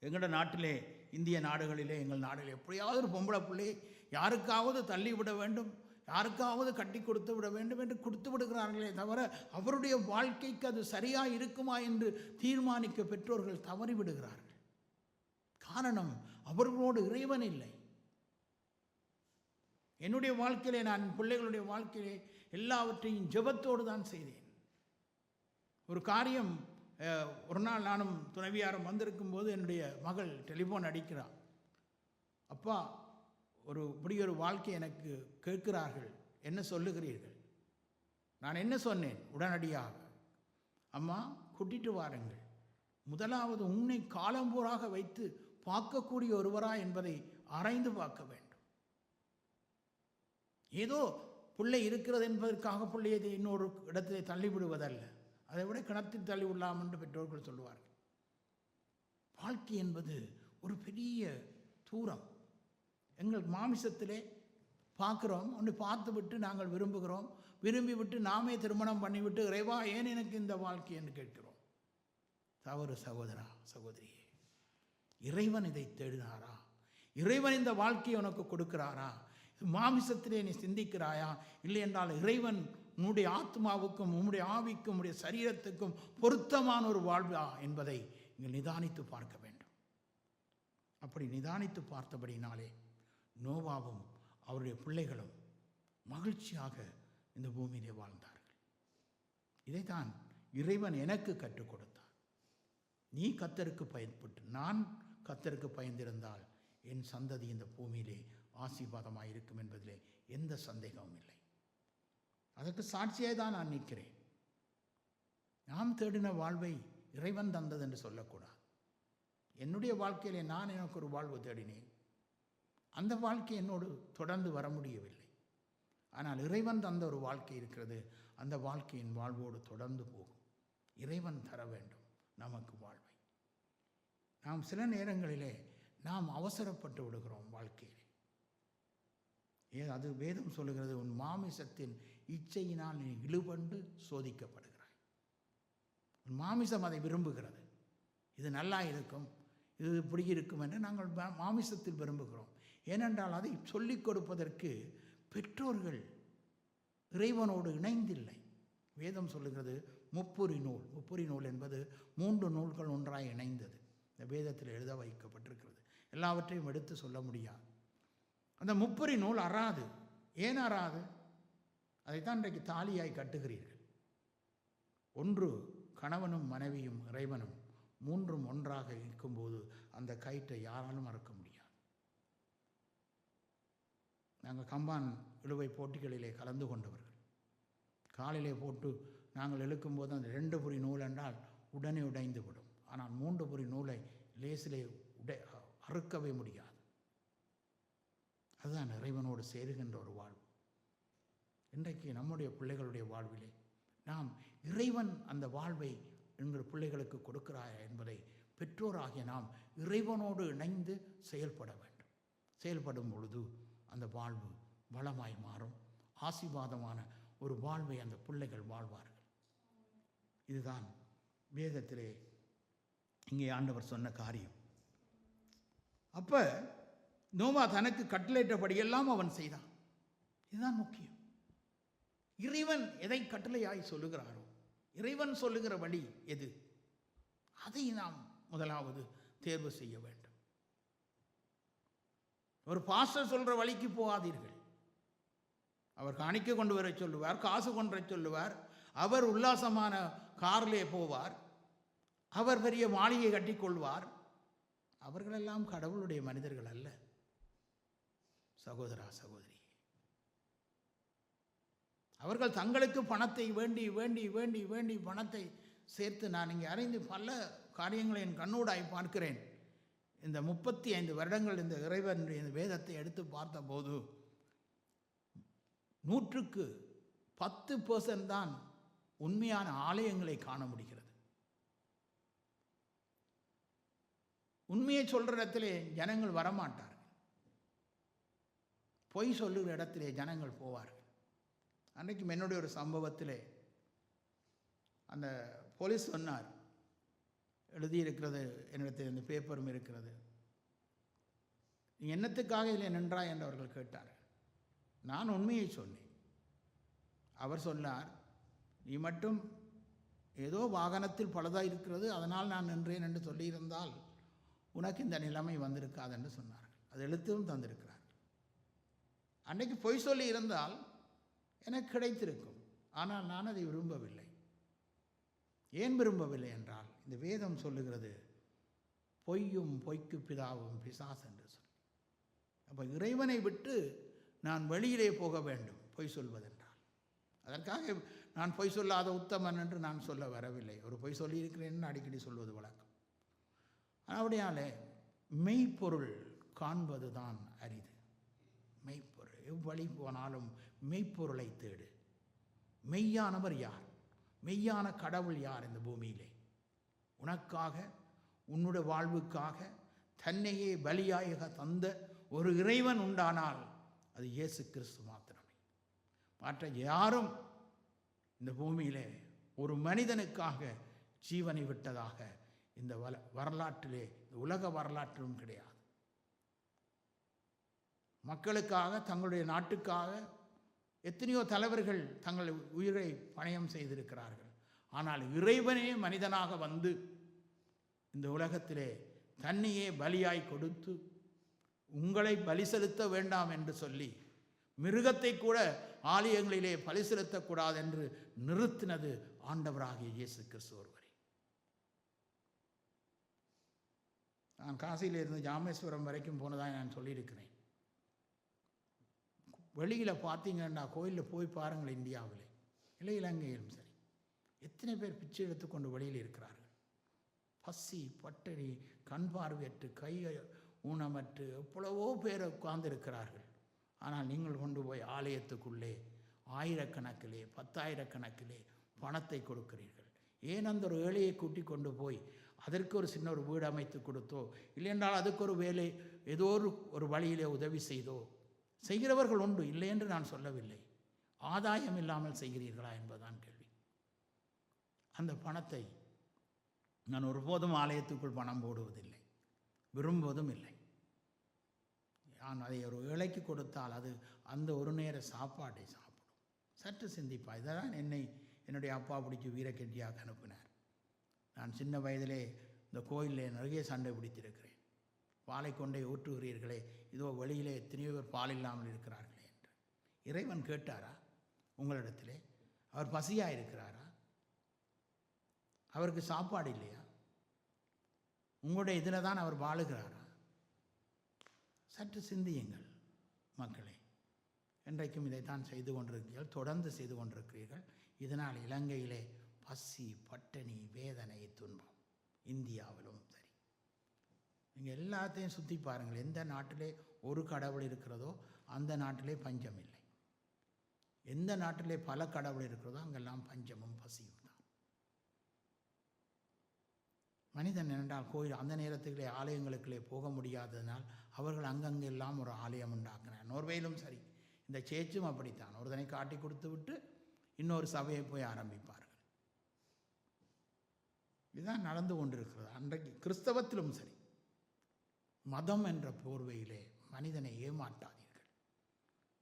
S2: எங்களோட நாட்டிலே, இந்திய நாடுகளிலே, எங்கள் நாடுகளில் எப்படியாவது ஒரு பொம்பளை பிள்ளை யாருக்காவது தள்ளி விட வேண்டும், யாருக்காவது கட்டி கொடுத்து விட வேண்டும் என்று கொடுத்து விடுகிறார்களே தவிர அவருடைய வாழ்க்கைக்கு அது சரியாக இருக்குமா என்று தீர்மானிக்க பெற்றோர்கள் தவறிவிடுகிறார்கள். காரணம், அவர்களோடு இறைவன் இல்லை. என்னுடைய வாழ்க்கையிலே, நான் பிள்ளைகளுடைய வாழ்க்கையிலே எல்லாவற்றையும் ஜெபத்தோடு தான் செய்தேன். ஒரு காரியம், ஒரு நாள் நானும் துணைவியாரும் வந்திருக்கும் போது என்னுடைய மகள் டெலிஃபோன் அடிக்கிறாள். அப்பா, இப்படி ஒரு வாழ்க்கை எனக்கு கேட்கிறார்கள், என்ன சொல்லுகிறீர்கள்? நான் என்ன சொன்னேன்? உடனடியாக, அம்மா கூட்டிட்டு வாருங்கள், முதலாவது உன்னை காலம்பூராக வைத்து பார்க்கக்கூடிய ஒருவரா என்பதை ஆராய்ந்து பார்க்க வேண்டும். ஏதோ பிள்ளை இருக்கிறது என்பதற்காக பிள்ளையை இன்னொரு இடத்திலே தள்ளிவிடுவதல்ல, அதை விட கிணத்தில் தள்ளி விடலாம் என்று பெற்றோர்கள் சொல்லுவார்கள். வாழ்க்கை என்பது ஒரு பெரிய தூரம். எங்கள் மாமிசத்திலே பார்க்குறோம், ஒன்று பார்த்து விட்டு நாங்கள் விரும்புகிறோம், விரும்பி விட்டு நாமே திருமணம் பண்ணிவிட்டு இறைவா ஏன் எனக்கு இந்த வாழ்க்கை என்று கேட்கிறோம். தவறு சகோதரா, சகோதரியே. இறைவன் இதை தேடினாரா? இறைவன் இந்த வாழ்க்கையை உனக்கு கொடுக்கிறாரா? மாமிசத்திலே நீ சிந்திக்கிறாயா? இல்லை என்றால் இறைவன் உன்னுடைய ஆத்மாவுக்கும் உன்னுடைய ஆவிக்கும் உன்னுடைய சரீரத்துக்கும் பொருத்தமான ஒரு வாழ்வா என்பதை நீங்கள் நிதானித்து பார்க்க வேண்டும். அப்படி நிதானித்து பார்த்தபடினாலே நோவாவும் அவருடைய பிள்ளைகளும் மகிழ்ச்சியாக இந்த பூமியிலே வாழ்ந்தார்கள். இதைத்தான் இறைவன் எனக்கு கற்றுக் கொடுத்தார். நீ கர்த்தருக்கு பயன்பட்டு, நான் கர்த்தருக்கு பயந்திருந்தால் என் சந்ததி இந்த பூமியிலே ஆசீர்வாதமாக இருக்கும் என்பதிலே எந்த சந்தேகமும் இல்லை. அதற்கு சாட்சியாக தான் நான் நிற்கிறேன். நாம் தேடின வாழ்வை இறைவன் தந்தது என்று சொல்லக்கூடாது. என்னுடைய வாழ்க்கையிலே நான் எனக்கு ஒரு வாழ்வு தேடினேன். அந்த வாழ்க்கை என்னோடு தொடர்ந்து வர முடியவில்லை. ஆனால் இறைவன் தந்த ஒரு வாழ்க்கை இருக்கிறது. அந்த வாழ்க்கையின் வாழ்வோடு தொடர்ந்து போகும். இறைவன் தர வேண்டும் நமக்கு வாழ்வை. நாம் சில நேரங்களிலே நாம் அவசரப்பட்டு விடுகிறோம் வாழ்க்கையிலே. அது வேதம் சொல்லுகிறது, உன் மாமிசத்தின் இச்சையினால் நீ இழுபண்டு சோதிக்கப்படுகிறாய். உன் மாமிசம் அதை விரும்புகிறது. இது நல்லா இருக்கும், இது இப்படி இருக்கும் என்று நாங்கள் மாமிசத்தில் விரும்புகிறோம். ஏனென்றால் அதை சொல்லிக் கொடுப்பதற்கு பெற்றோர்கள் இறைவனோடு இணைந்தில்லை. வேதம் சொல்லுகிறது முப்புரி நூல். முப்புரி நூல் என்பது 3 நூல்கள் ஒன்றாய் இணைந்தது. இந்த வேதத்தில் எழுத வைக்கப்பட்டிருக்கிறது. எல்லாவற்றையும் எடுத்து சொல்ல முடியாது. அந்த முப்புரி நூல் அறாது. ஏன் அறாது? அதைத்தான் இன்றைக்கு தாலியாய் கட்டுகிறீர்கள். ஒன்று கணவனும் மனைவியும் இறைவனும், 3ம் ஒன்றாக இருக்கும்போது அந்த கயிற்றை யாராலும் அறுக்க முடியாது. நாங்கள் கம்பான் இழுவை போட்டிகளிலே கலந்து கொண்டவர்கள். காலிலே போட்டு நாங்கள் இழுக்கும்போது அந்த 2 புரி நூல் என்றால் உடனே உடைந்து விடும். ஆனால் 3 புரி நூலை லேசிலே அறுக்கவே முடியாது. அதுதான் இறைவனோடு சேருகின்ற ஒரு வாழ்வு. இன்றைக்கு நம்முடைய பிள்ளைகளுடைய வாழ்விலே நாம் இறைவன் அந்த வாழ்வை எங்கள் பிள்ளைகளுக்கு கொடுக்கிறாயா என்பதை பெற்றோராகிய நாம் இறைவனோடு இணைந்து செயல்பட வேண்டும். செயல்படும் பொழுது அந்த வாழ்வு வளமாய் மாறும். ஆசீர்வாதமான ஒரு வாழ்வை அந்த பிள்ளைகள் வாழ்வார்கள். இதுதான் வேதத்திலே இங்கே ஆண்டவர் சொன்ன காரியம். அப்போ நோவா தனக்கு கட்டளையிட்டபடியெல்லாம் அவன் செய்தான். இதுதான் முக்கியம். இறைவன் எதை கட்டளையாய் சொல்லுகிறாரோ, இறைவன் சொல்லுகிற வழி எது, அதை நாம் முதலாவது தேர்வு செய்ய வேண்டும். ஒரு பாஸ்டர் சொல்கிற வழிக்கு போகாதீர்கள். அவர் காணிக்கை கொண்டு வர சொல்லுவார், காசு கொண்டு வர சொல்லுவார், அவர் உல்லாசமான காரிலே போவார், அவர் பெரிய மாளிகை கட்டிக்கொள்வார். அவர்களெல்லாம் கடவுளுடைய மனிதர்கள் அல்ல. சகோதரா சகோதரி, அவர்கள் தங்களுக்கு பணத்தை வேண்டி வேண்டி வேண்டி வேண்டி பணத்தை சேர்த்து, நான் இங்கே அறிந்து பல காரியங்களை என் கண்ணூடாய் பார்க்கிறேன். இந்த 35 வருடங்கள் இந்த இறைவனுடைய இந்த வேதத்தை எடுத்து பார்த்தபோது 100க்கு 10% தான் உண்மையான ஆலயங்களை காண முடிகிறது. உண்மையை சொல்கிற இடத்திலே ஜனங்கள் வரமாட்டார்கள், பொய் சொல்லுகிற இடத்திலே ஜனங்கள் போவார்கள். அன்றைக்கும் என்னுடைய ஒரு சம்பவத்திலே அந்த போலீஸ் சொன்னார், எழுதியிருக்கிறது என்னிடத்தில், இந்த பேப்பரும் இருக்கிறது, நீ என்னத்துக்காக இதில் நின்றாய் என்று அவர்கள் கேட்டார். நான் உண்மையை சொன்னேன். அவர் சொன்னார், நீ மட்டும் ஏதோ வாகனத்தில் பழுதாக இருக்கிறது அதனால் நான் நின்றேன் என்று சொல்லியிருந்தால் உனக்கு இந்த நிலைமை வந்திருக்காது என்று சொன்னார்கள். அது எழுத்தும் தந்திருக்கிறார். அன்றைக்கு பொய் சொல்லி இருந்தால் எனக்கு கிடைத்திருக்கும். ஆனால் நான் அதை விரும்பவில்லை. ஏன் விரும்பவில்லை என்றால், இந்த வேதம் சொல்லுகிறது, பொய்யும் பொய்க்கு பிதாவும் பிசாசு என்று சொல்லி. அப்போ இறைவனை விட்டு நான் வெளியிலே போக வேண்டும் பொய் சொல்வதென்றால். அதற்காக நான் பொய் சொல்லாத உத்தமன் என்று நான் சொல்ல வரவில்லை. ஒரு பொய் சொல்லியிருக்கிறேன் அடிக்கடி சொல்வது வழக்கம். அப்படியாலே மெய்ப்பொருள் காண்பது தான் அரிது. மெய்ப்பொருள் எவ்வழி போனாலும் மெய்ப்பொருளை தேடு. மெய்யானவர் யார்? மெய்யான கடவுள் யார்? இந்த பூமியிலே உனக்காக, உன்னுடைய வாழ்வுக்காக தன்னையே பலியாக தந்த ஒரு இறைவன் உண்டானால் அது இயேசு கிறிஸ்து மாத்திரமே. மற்ற யாரும் இந்த பூமியிலே ஒரு மனிதனுக்காக ஜீவனை விட்டதாக இந்த வரலாற்றிலே, இந்த உலக வரலாற்றிலும் கிடையாது. மக்களுக்காக, தங்களுடைய நாட்டுக்காக எத்தனையோ தலைவர்கள் தங்கள் உயிரை பணயம் செய்திருக்கிறார்கள். ஆனால் இறைவனே மனிதனாக வந்து இந்த உலகத்திலே தன்னையே பலியாய் கொடுத்து, உங்களை பலி செலுத்த வேண்டாம் என்று சொல்லி, மிருகத்தை கூட ஆலயங்களிலே பலி செலுத்தக்கூடாது என்று நிறுத்தினது ஆண்டவராகிய இயேசு கிறிஸ்து ஒருவரே. நான் காசியிலிருந்து ராமேஸ்வரம் வரைக்கும் போனதாக நான் சொல்லியிருக்கிறேன். வெளியில் பார்த்தீங்கன்னா கோயிலில் போய் பாருங்கள், இந்தியாவில் இல்லை இலங்கையிலும் சரி, எத்தனை பேர் பிச்சை எடுத்துக்கொண்டு வெளியில் இருக்கிறார்கள். பசி, பட்டினி, கண் பார்வையற்று, கை ஊனமற்று எவ்வளவோ பேர் உட்கார்ந்திருக்கிறார்கள். ஆனால் நீங்கள் கொண்டு போய் ஆலயத்துக்குள்ளே ஆயிரக்கணக்கிலே, 10,000 பணத்தை கொடுக்கிறீர்கள். ஏன் அந்த ஒரு ஏழையை கூட்டி கொண்டு போய் அதற்கு ஒரு சின்ன ஒரு வீடு அமைத்து கொடுத்தோ, இல்லையென்றால் அதுக்கு ஒரு வேலை ஏதோ ஒரு வழியிலே உதவி செய்தோ செய்கிறவர்கள் உண்டு, இல்லை என்று நான் சொல்லவில்லை. ஆதாயம் இல்லாமல் செய்கிறீர்களா என்பதுதான் கேள்வி. அந்த பணத்தை நான் ஒருபோதும் ஆலயத்துக்குள் பணம் போடுவதில்லை, விரும்புவதும் இல்லை. நான் அதை ஒரு ஏழைக்கு கொடுத்தால் அது அந்த ஒரு நேர சாப்பாட்டை சாப்பிடும். சற்று சிந்திப்பா. இதான் என்னுடைய அப்பா பிடிச்சி வீரக்கெட்டியாக அனுப்பினார். நான் சின்ன வயதிலே இந்த கோயிலில் நிறைய சண்டை பிடித்திருக்கிறேன். பாலை கொண்டே ஊற்றுகிறீர்களே, இதோ வெளியிலே எத்தனையோ பேர் பால் இல்லாமல் இருக்கிறார்களே என்று. இறைவன் கேட்டாரா உங்களிடத்திலே? அவர் பசியாக இருக்கிறாரா? அவருக்கு சாப்பாடு இல்லையா? உங்களுடைய இதில் தான் அவர் வாழுகிறாரா? சற்று சிந்தியுங்கள் மக்களே. இன்றைக்கும் இதைத்தான் செய்து கொண்டிருக்கிறீர்கள், தொடர்ந்து செய்து கொண்டிருக்கிறீர்கள். இதனால் இலங்கையிலே பசி, பட்டினி, வேதனை, துன்பம். இந்தியாவிலும் சரி, நீங்கள் எல்லாத்தையும் சுற்றி பாருங்கள். எந்த நாட்டிலே ஒரு கடவுள் இருக்கிறதோ அந்த நாட்டிலே பஞ்சம் இல்லை. எந்த நாட்டிலே பல கடவுள் இருக்கிறதோ அங்கெல்லாம் பஞ்சமும் பசியும் தான். மனிதன் என்றால் கோயில் அந்த நேரத்துக்குள்ளே ஆலயங்களுக்குள்ளே போக முடியாததினால் அவர்கள் அங்கங்கெல்லாம் ஒரு ஆலயம் உண்டாக்குனார். நோர்வேயிலும் சரி, இந்த சேர்ச்சும் அப்படித்தான். ஒருதனை காட்டி கொடுத்து விட்டு இன்னொரு சபையை போய் ஆரம்பிப்பார்கள். இதுதான் நடந்து கொண்டிருக்கிறது. அன்றைக்கு கிறிஸ்தவத்திலும் சரி, மதம் என்ற போர்வையிலே மனிதனை ஏமாற்றாதீர்கள்.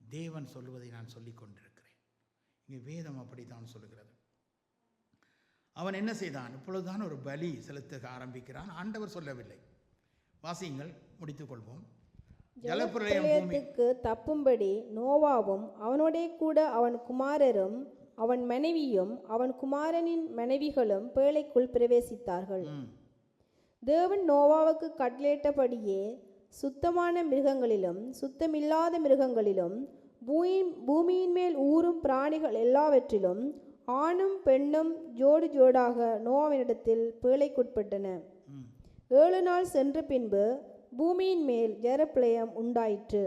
S2: தேவன் சொல்வதை நான் சொல்லிக் கொண்டிருக்கிறேன். இங்கே வேதம் அப்படித்தான் சொல்லுகிறது. அவன் என்ன செய்தான்? இப்பொழுதுதான் ஒரு பலி செலுத்த ஆரம்பிக்கிறான். ஆண்டவர் சொல்லவில்லை, வாசியுங்கள், முடித்துக் கொள்வோம். ஜலப்பிரளயம் பூமி
S3: ஜலப்பிரளயத்துக்கு தப்பும்படி நோவாவும் அவனோடே கூட அவன் குமாரரும் அவன் மனைவியும் அவன் குமாரனின் மனைவிகளும் பேழைக்குள் பிரவேசித்தார்கள். தேவன் நோவாவுக்கு கட்டளையிட்டபடியே சுத்தமான மிருகங்களிலும் சுத்தமில்லாத மிருகங்களிலும் பூமியின் மேல் ஊறும் பிராணிகள் எல்லாவற்றிலும் ஆணும் பெண்ணும் ஜோடு ஜோடாக நோவாவினிடத்தில் பேழைக்குட்பட்டன. 7 நாள் சென்ற பின்பு பூமியின் மேல் ஜலப்பிரளயம் உண்டாயிற்று.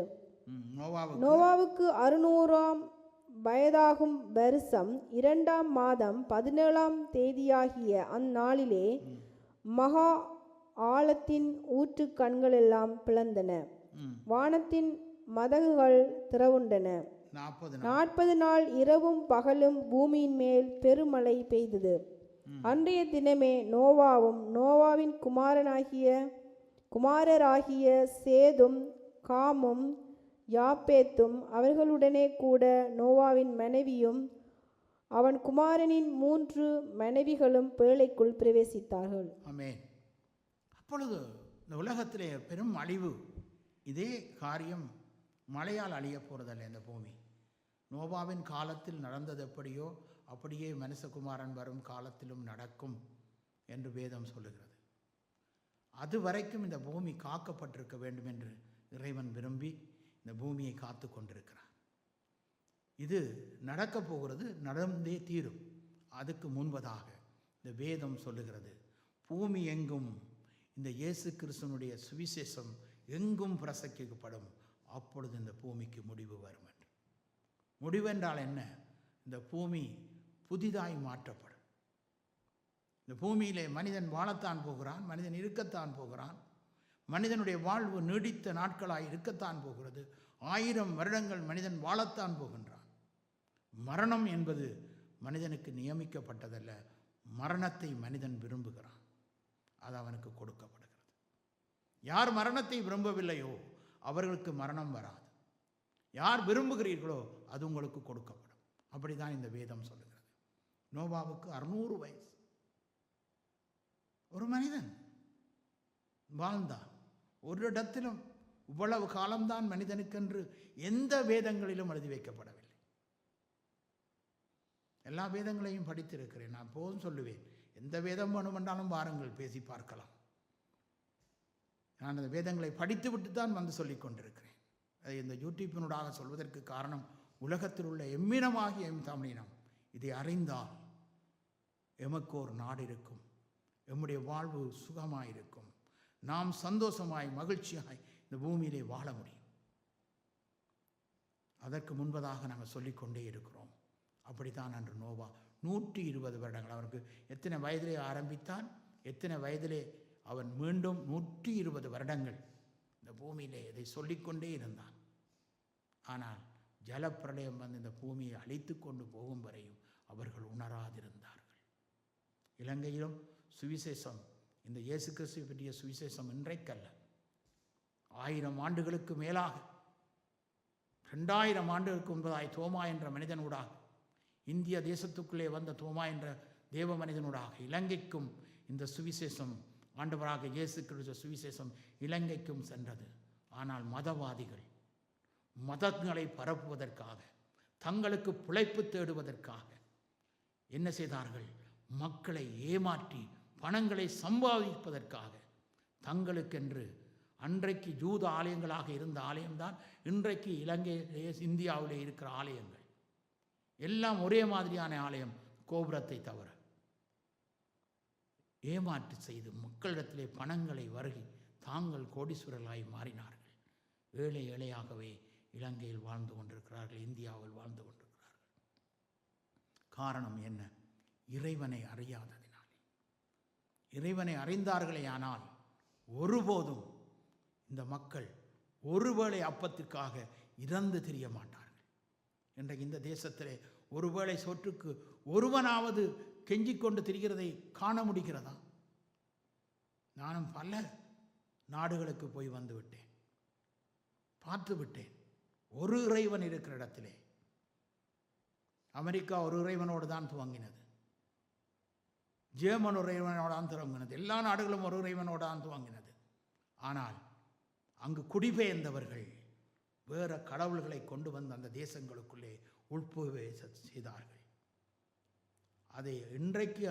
S3: நோவாவுக்கு 600ஆம் வயதாகும் வருஷம் 2ஆம் மாதம் 17ஆம் தேதியாகிய அந்நாளிலே மகா ஆழத்தின் ஊற்று கண்களெல்லாம் பிளந்தன, வானத்தின் மதகுகள் திறவுண்டன. 40 நாள் இரவும் பகலும் பூமியின் மேல் பெருமழை பெய்தது. அன்றைய தினமே நோவாவும் நோவாவின் குமாரராகிய சேதும் காமும் யாப்பேத்தும் அவர்களுடனே கூட நோவாவின் மனைவியும் அவன் குமாரனின் 3 மனைவிகளும் பேழைக்குள் பிரவேசித்தார்கள்.
S2: ஆமென். அப்பொழுது இந்த உலகத்திலே பெரும் அழிவு, இதே காரியம் மழையால் அழிய போகிறதல்ல. இந்த பூமி நோவாவின் காலத்தில் நடந்தது எப்படியோ அப்படியே மனுஷகுமாரன் வரும் காலத்திலும் நடக்கும் என்று வேதம் சொல்லுகிறது. அது வரைக்கும் இந்த பூமி காக்கப்பட்டிருக்க வேண்டும் என்று இறைவன் விரும்பி இந்த பூமியை காத்து கொண்டிருக்கிறார். இது நடக்கப் போகிறது, நடந்தே தீரும். அதுக்கு முன்பதாக இந்த வேதம் சொல்லுகிறது, பூமி எங்கும் இந்த இயேசு கிறிஸ்துவனுடைய சுவிசேஷம் எங்கும் பிரசங்கிக்கப்படும், அப்பொழுது இந்த பூமிக்கு முடிவு வரும் என்று. முடிவென்றால் என்ன? இந்த பூமி புதிதாய் மாற்றப்படும். இந்த பூமியிலே மனிதன் வாழத்தான் போகிறான், மனிதன் இருக்கத்தான் போகிறான். மனிதனுடைய வாழ்வு நீடித்த நாட்களாய் இருக்கத்தான் போகிறது. 1000 வருடங்கள் மனிதன் வாழத்தான் போகின்றான். மரணம் என்பது மனிதனுக்கு நியமிக்கப்பட்டதல்ல. மரணத்தை மனிதன் விரும்புகிறான், அது அவனுக்கு கொடுக்கப்படுகிறது. யார் மரணத்தை விரும்பவில்லையோ அவர்களுக்கு மரணம் வராது. யார் விரும்புகிறீர்களோ அது உங்களுக்கு கொடுக்கப்படும். அப்படிதான் இந்த வேதம் சொல்லுகிறது. நோவாவுக்கு 600 வயசு ஒரு மனிதன் வாழ்ந்தான். ஒரு இடத்திலும் இவ்வளவு காலம்தான் மனிதனுக்கென்று எந்த வேதங்களிலும் எழுதி வைக்கப்படவில்லை. எல்லா வேதங்களையும் படித்திருக்கிறேன். நான் போதும் சொல்லுவேன், எந்த வேதம் வேணுமென்றாலும் வாருங்கள், பேசி பார்க்கலாம். நான் அந்த வேதங்களை படித்து விட்டு தான் வந்து சொல்லிக் கொண்டிருக்கிறேன். அதை இந்த யூடியூப்பினூடாக சொல்வதற்கு காரணம், உலகத்தில் உள்ள எம்மினமாகிய எம் தமிழினம் இதை அறிந்தால் எமக்கு ஒரு நாடு இருக்கும், எம்முடைய வாழ்வு சுகமாயிருக்கும், நாம் சந்தோஷமாய் மகிழ்ச்சியாய் இந்த பூமியிலே வாழ முடியும். அதற்கு முன்பதாக நாங்கள் சொல்லிக்கொண்டே இருக்கிறோம். அப்படித்தான் அன்று நோவா 120 வருடங்கள், அவருக்கு எத்தனை வயதிலே ஆரம்பித்தான், எத்தனை வயதிலே அவன் மீண்டும் 120 வருடங்கள் இந்த பூமியிலே இதை சொல்லிக்கொண்டே இருந்தான். ஆனால் ஜலப்பிரளயம் வந்து இந்த பூமியை அழித்து கொண்டு போகும் வரையும் அவர்கள் உணராதிருந்தார்கள். இலங்கையிலும் சுவிசேஷம், இந்த இயேசு கிறிஸ்துவை பற்றிய சுவிசேஷம் இன்றைக்கல்ல, 1000 ஆண்டுகளுக்கு மேலாக, 2000 ஆண்டுகளுக்கு முன்பதாய் தோமா என்ற மனிதனூடாக, இந்திய தேசத்துக்குள்ளே வந்த தோமா என்ற தேவ மனிதனூடாக இலங்கைக்கும் இந்த சுவிசேஷம், ஆண்டவராக இயேசு கிறிஸ்து சுவிசேஷம் இலங்கைக்கும் சென்றது. ஆனால் மதவாதிகள் மதங்களை பரப்புவதற்காக, தங்களுக்கு பிழைப்பு தேடுவதற்காக என்ன செய்தார்கள்? மக்களை ஏமாற்றி பணங்களை சம்பாதிப்பதற்காக தங்களுக்கென்று அன்றைக்கு ஜூத ஆலயங்களாக இருந்த ஆலயம்தான் இன்றைக்கு இலங்கையிலே இந்தியாவிலே இருக்கிற ஆலயங்கள் எல்லாம் ஒரே மாதிரியான ஆலயம், கோபுரத்தை தவிர. ஏமாற்று செய்து மக்களிடத்திலே பணங்களை வருகி தாங்கள் கோடீஸ்வரர்களாய் மாறினார்கள். ஏழை ஏழையாகவே இலங்கையில் வாழ்ந்து கொண்டிருக்கிறார்கள், இந்தியாவில் வாழ்ந்து கொண்டிருக்கிறார்கள். காரணம் என்ன? இறைவனை அறியாததினாலே. இறைவனை அறிந்தார்களே ஆனால் ஒருபோதும் இந்த மக்கள் ஒருவேளை அப்பத்திற்காக இறந்து தெரிய மாட்டார்கள். இன்றைக்கு இந்த தேசத்திலே ஒருவேளை சோற்றுக்கு ஒருவனாவது கெஞ்சிக்கொண்டு திரிகிறதை காண முடிகிறதா? நானும் பல நாடுகளுக்கு போய் வந்து விட்டேன், பார்த்து விட்டேன். ஒரு இறைவன் இருக்கிற இடத்திலே. அமெரிக்கா ஒரு இறைவனோடு தான் துவங்கினது, ஜெர்மன் ஒரு இறைவனோடு தான் துவங்கினது, எல்லா நாடுகளும் ஒரு இறைவனோடு தான் துவங்கினது. ஆனால் அங்கு குடிபெயர்ந்தவர்கள் வேறு கடவுள்களை கொண்டு வந்து அந்த தேசங்களுக்குள்ளே உள்புவேச செய்தார்கள். அதை இன்றைக்கு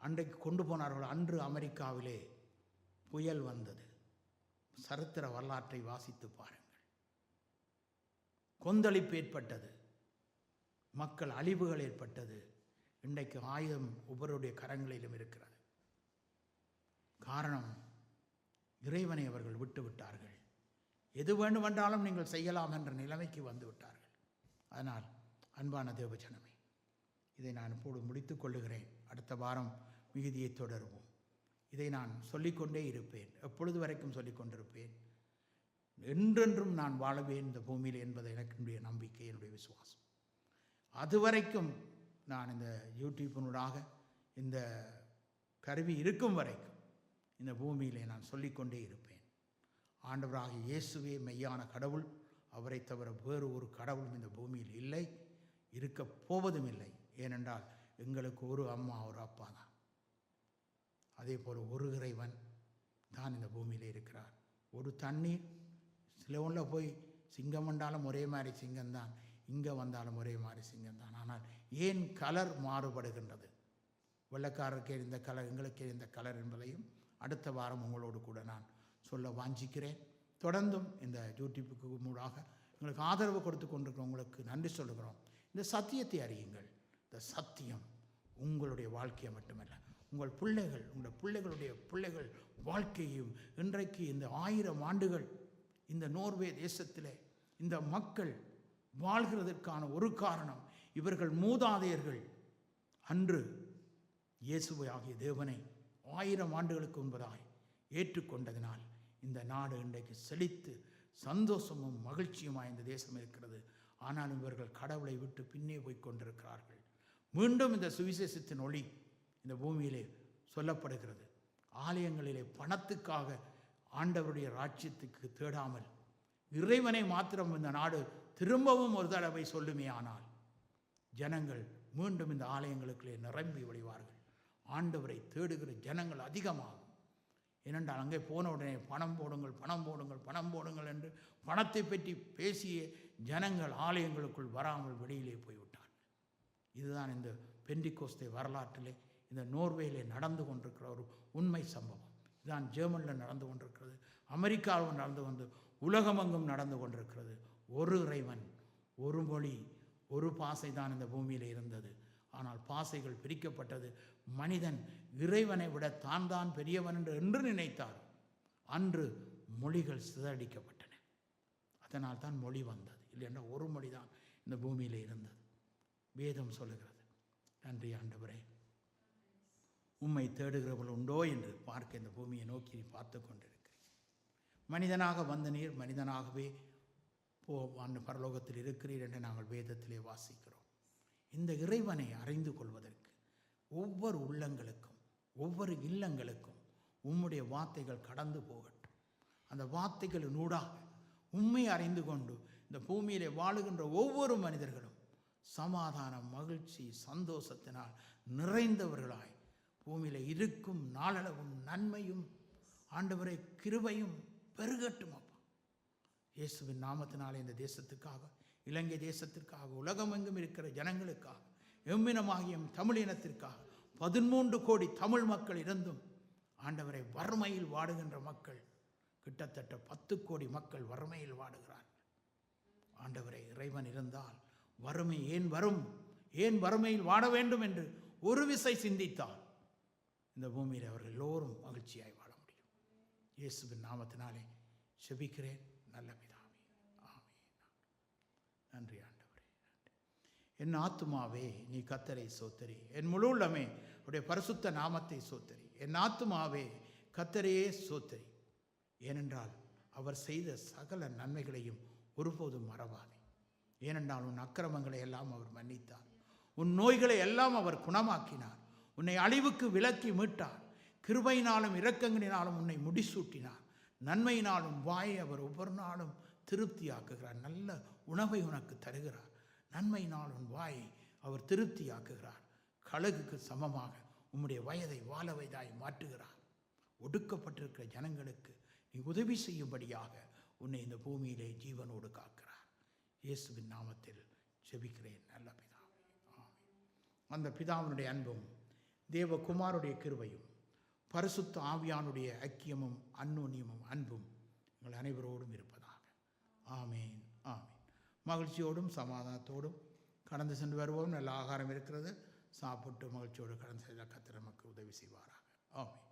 S2: அன்றைக்கு கொண்டு போனார்கள். அன்று அமெரிக்காவிலே புயல் வந்தது. சரித்திர வரலாற்றை வாசித்து பாருங்கள். கொந்தளிப்பு ஏற்பட்டது, மக்கள் அழிவுகள் ஏற்பட்டது. இன்றைக்கு ஆயுதம் ஒவ்வொருடைய கரங்களிலும் இருக்கிறது. காரணம், இறைவனை அவர்கள் விட்டுவிட்டார்கள். எது வேண்டுமென்றாலும் நீங்கள் செய்யலாம் என்ற நிலைமைக்கு வந்து விட்டார்கள். அதனால் அன்பான தேவஜனமே, இதை நான் இப்போது முடித்துக் கொள்ளுகிறேன். அடுத்த வாரம் மிகுதியை தொடருவோம். இதை நான் சொல்லிக்கொண்டே இருப்பேன், எப்பொழுது வரைக்கும் சொல்லிக்கொண்டிருப்பேன். என்றென்றும் நான் வாழவேன் இந்த பூமியில் என்பது என்னுடைய நம்பிக்கை, என்னுடைய விசுவாசம். அதுவரைக்கும் நான் இந்த யூடியூப்பினூடாக இந்த கருவி இருக்கும் வரைக்கும் இந்த பூமியிலே நான் சொல்லிக்கொண்டே இருப்பேன். ஆண்டவராகிய இயேசுவே மெய்யான கடவுள். அவரை தவிர வேறு ஒரு கடவுளும் இந்த பூமியில் இல்லை, இருக்கப் போவதும் இல்லை. ஏனென்றால் எங்களுக்கு ஒரு அம்மா ஒரு அப்பா தான். அதே போல் ஒரு இறைவன் தான் இந்த பூமியில் இருக்கிறார். ஒரு தண்ணீர், சில ஒன்றில் போய் சிங்கம் வந்தாலும் ஒரே மாதிரி சிங்கம்தான், இங்கே வந்தாலும் ஒரே மாதிரி சிங்கம்தான். ஆனால் ஏன் கலர் மாறுபடுகின்றது? வெள்ளைக்காரருக்கே இந்த கலர், எங்களுக்கே இந்த கலர் என்பதையும் அடுத்த வாரம் உங்களோடு கூட நான் சொல்ல வாஞ்சிக்கிறேன். தொடர்ந்தும் இந்த யூடியூப்புக்கு மூடாக எங்களுக்கு ஆதரவு கொடுத்து கொண்டிருக்கிறோம். உங்களுக்கு நன்றி சொல்லுகிறோம். இந்த சத்தியத்தை அறியுங்கள். இந்த சத்தியம் உங்களுடைய வாழ்க்கையை மட்டுமல்ல, உங்கள் பிள்ளைகள், உங்கள் பிள்ளைகளுடைய பிள்ளைகள் வாழ்க்கையும். இன்றைக்கு இந்த 1000 ஆண்டுகள் இந்த நோர்வே தேசத்திலே இந்த மக்கள் வாழ்கிறதற்கான ஒரு காரணம், இவர்கள் மூதாதையர்கள் அன்று இயேசுவை ஆகிய தேவனை 1000 ஆண்டுகளுக்கு முன்பதாய் ஏற்றுக்கொண்டதினால் இந்த நாடு இன்றைக்கு செழித்து சந்தோஷமும் மகிழ்ச்சியுமாய் இந்த தேசம் இருக்கிறது. ஆனாலும் இவர்கள் கடவுளை விட்டு பின்னே போய் கொண்டிருக்கிறார்கள். மீண்டும் இந்த சுவிசேஷத்தின் ஒளி இந்த பூமியிலே சொல்லப்படுகிறது. ஆலயங்களிலே பணத்துக்காக ஆண்டவருடைய ராஜ்யத்துக்கு தேடாமல் இறைவனை மாத்திரம் இந்த நாடு திரும்பவும் ஒரு தடவை சொல்லுமே, ஆனால் ஜனங்கள் மீண்டும் இந்த ஆலயங்களுக்குள்ளே நிரம்பி வழிவார்கள். ஆண்டவரை தேடுகிற ஜனங்கள் அதிகமாகும். ஏனென்றால் அங்கே போன உடனே பணம் போடுங்கள், பணம் போடுங்கள், பணம் போடுங்கள் என்று பணத்தை பற்றி பேசிய ஜனங்கள் ஆலயங்களுக்குள் வராமல் வெளியிலே போய்விட்டார்கள். இதுதான் இந்த பெண்டிகோஸ்தே வரலாற்றிலே இந்த நோர்வேயிலே நடந்து கொண்டிருக்கிற ஒரு உண்மை சம்பவம். இதுதான் ஜெர்மனியில் நடந்து கொண்டிருக்கிறது, அமெரிக்காவில் நடந்து கொண்டு உலகமெங்கும் நடந்து கொண்டிருக்கிறது. ஒரு இறைவன், ஒரு மொழி, ஒரு பாசை தான் இந்த பூமியில் இருந்தது. ஆனால் பாசைகள் பிரிக்கப்பட்டது. மனிதன் இறைவனை விட தான் பெரியவன் என்று நினைத்தார். அன்று மொழிகள் சிதறடிக்கப்பட்டன. அதனால் தான் மொழி வந்தது. இல்லைன்னா ஒரு மொழி தான் இந்த பூமியில் இருந்தது. வேதம் சொல்லுகிறது. நன்றி ஆண்டவரே, உம்மை தேடுகிறவர்கள் உண்டோ என்று பார்க்க இந்த பூமியை நோக்கி பார்த்து கொண்டிருக்கிறேன். மனிதனாக வந்த நீர் மனிதனாகவே பரலோகத்தில் இருக்கிறீர் என்று நாங்கள் வேதத்திலே வாசிக்கிறோம். இந்த இறைவனை அறிந்து கொள்வதற்கு ஒவ்வொரு உள்ளங்களுக்கும், ஒவ்வொரு இல்லங்களுக்கும் உம்முடைய வார்த்தைகள் கடந்து போகட்டும். அந்த வார்த்தைகளின் ஊடாக உம்மை அறிந்து கொண்டு இந்த பூமியிலே வாழுகின்ற ஒவ்வொரு மனிதர்களும் சமாதானம், மகிழ்ச்சி, சந்தோஷத்தினால் நிறைந்தவர்களாய் பூமியில் இருக்கும் நாளளவும் நன்மையும் ஆண்டவரை கிருபையும் பெருகட்டும். அப்பா, இயேசுவின் நாமத்தினாலே இந்த தேசத்துக்காக, இலங்கை தேசத்திற்காக, உலகமெங்கும் இருக்கிற ஜனங்களுக்காக, எம்மினமாகிய தமிழ் இனத்திற்காக 13 கோடி தமிழ் மக்கள் இருந்தும் ஆண்டவரை வறுமையில் வாடுகின்ற மக்கள் கிட்டத்தட்ட 10 கோடி மக்கள் வறுமையில் வாடுகிறார்கள். ஆண்டவரை, இறைவன் இருந்தால் வறுமை ஏன் வரும், ஏன் வறுமையில் வாட வேண்டும் என்று ஒரு விசை சிந்தித்தால் இந்த பூமியில் அவர்கள் எல்லோரும் மகிழ்ச்சியாய் வாழ முடியும். இயேசுவின் நாமத்தினாலே செபிக்கிறேன் நல்ல பிதாவே, ஆமென். நன்றி ஆண்டவரே. என் ஆத்துமாவே நீ கர்த்தரை சோத்தரி, என் முழு உள்ளமே உடைய பரிசுத்த நாமத்தை சோத்தரி. என் ஆத்துமாவே கர்த்தரையே சோத்தரி, ஏனென்றால் அவர் செய்த சகல நன்மைகளையும் ஒருபோதும் மறவாதே. ஏனென்றால் உன் அக்கிரமங்களை எல்லாம் அவர் மன்னித்தார், உன் நோய்களை எல்லாம் அவர் குணமாக்கினார், உன்னை அழிவுக்கு விலக்கி மீட்டார், கிருபையினாலும் இரக்கங்களினாலும் உன்னை முடிசூட்டினார், நன்மையினாலும் வாயை அவர் ஒவ்வொரு நாளும் திருப்தியாக்குகிறார், நல்ல உணவை உனக்கு தருகிறார், நன்மையினாலும் வாயை அவர் திருப்தியாக்குகிறார், கழுகுக்கு சமமாக உம்முடைய வயதை வாழ வயதாய் மாற்றுகிறார். ஒடுக்கப்பட்டிருக்கிற ஜனங்களுக்கு நீ உதவி செய்யும்படியாக உன்னை இந்த பூமியிலே ஜீவனோடு காக்கிறார். இயேசுவின் நாமத்தில் ஜெபிக்கிறேன் நல்ல பிதாவே, ஆமென். அந்த பிதாவினுடைய அன்பும் தேவகுமாருடைய கிருபையும் பரிசுத்த ஆவியானுடைய ஐக்கியமும் அந்யோன்யமும் அன்பும் எங்கள் அனைவரோடும் இருப்பதாக. ஆமேன், ஆமேன். மகிழ்ச்சியோடும் சமாதானத்தோடும் கடந்து சென்று வருவோம். நல்ல ஆகாரம் இருக்கிறது, சாப்பிட்டு மகிழ்ச்சியோடு கடந்து செல்ல கர்த்தர் நமக்கு உதவி செய்வாராக. ஆமென்.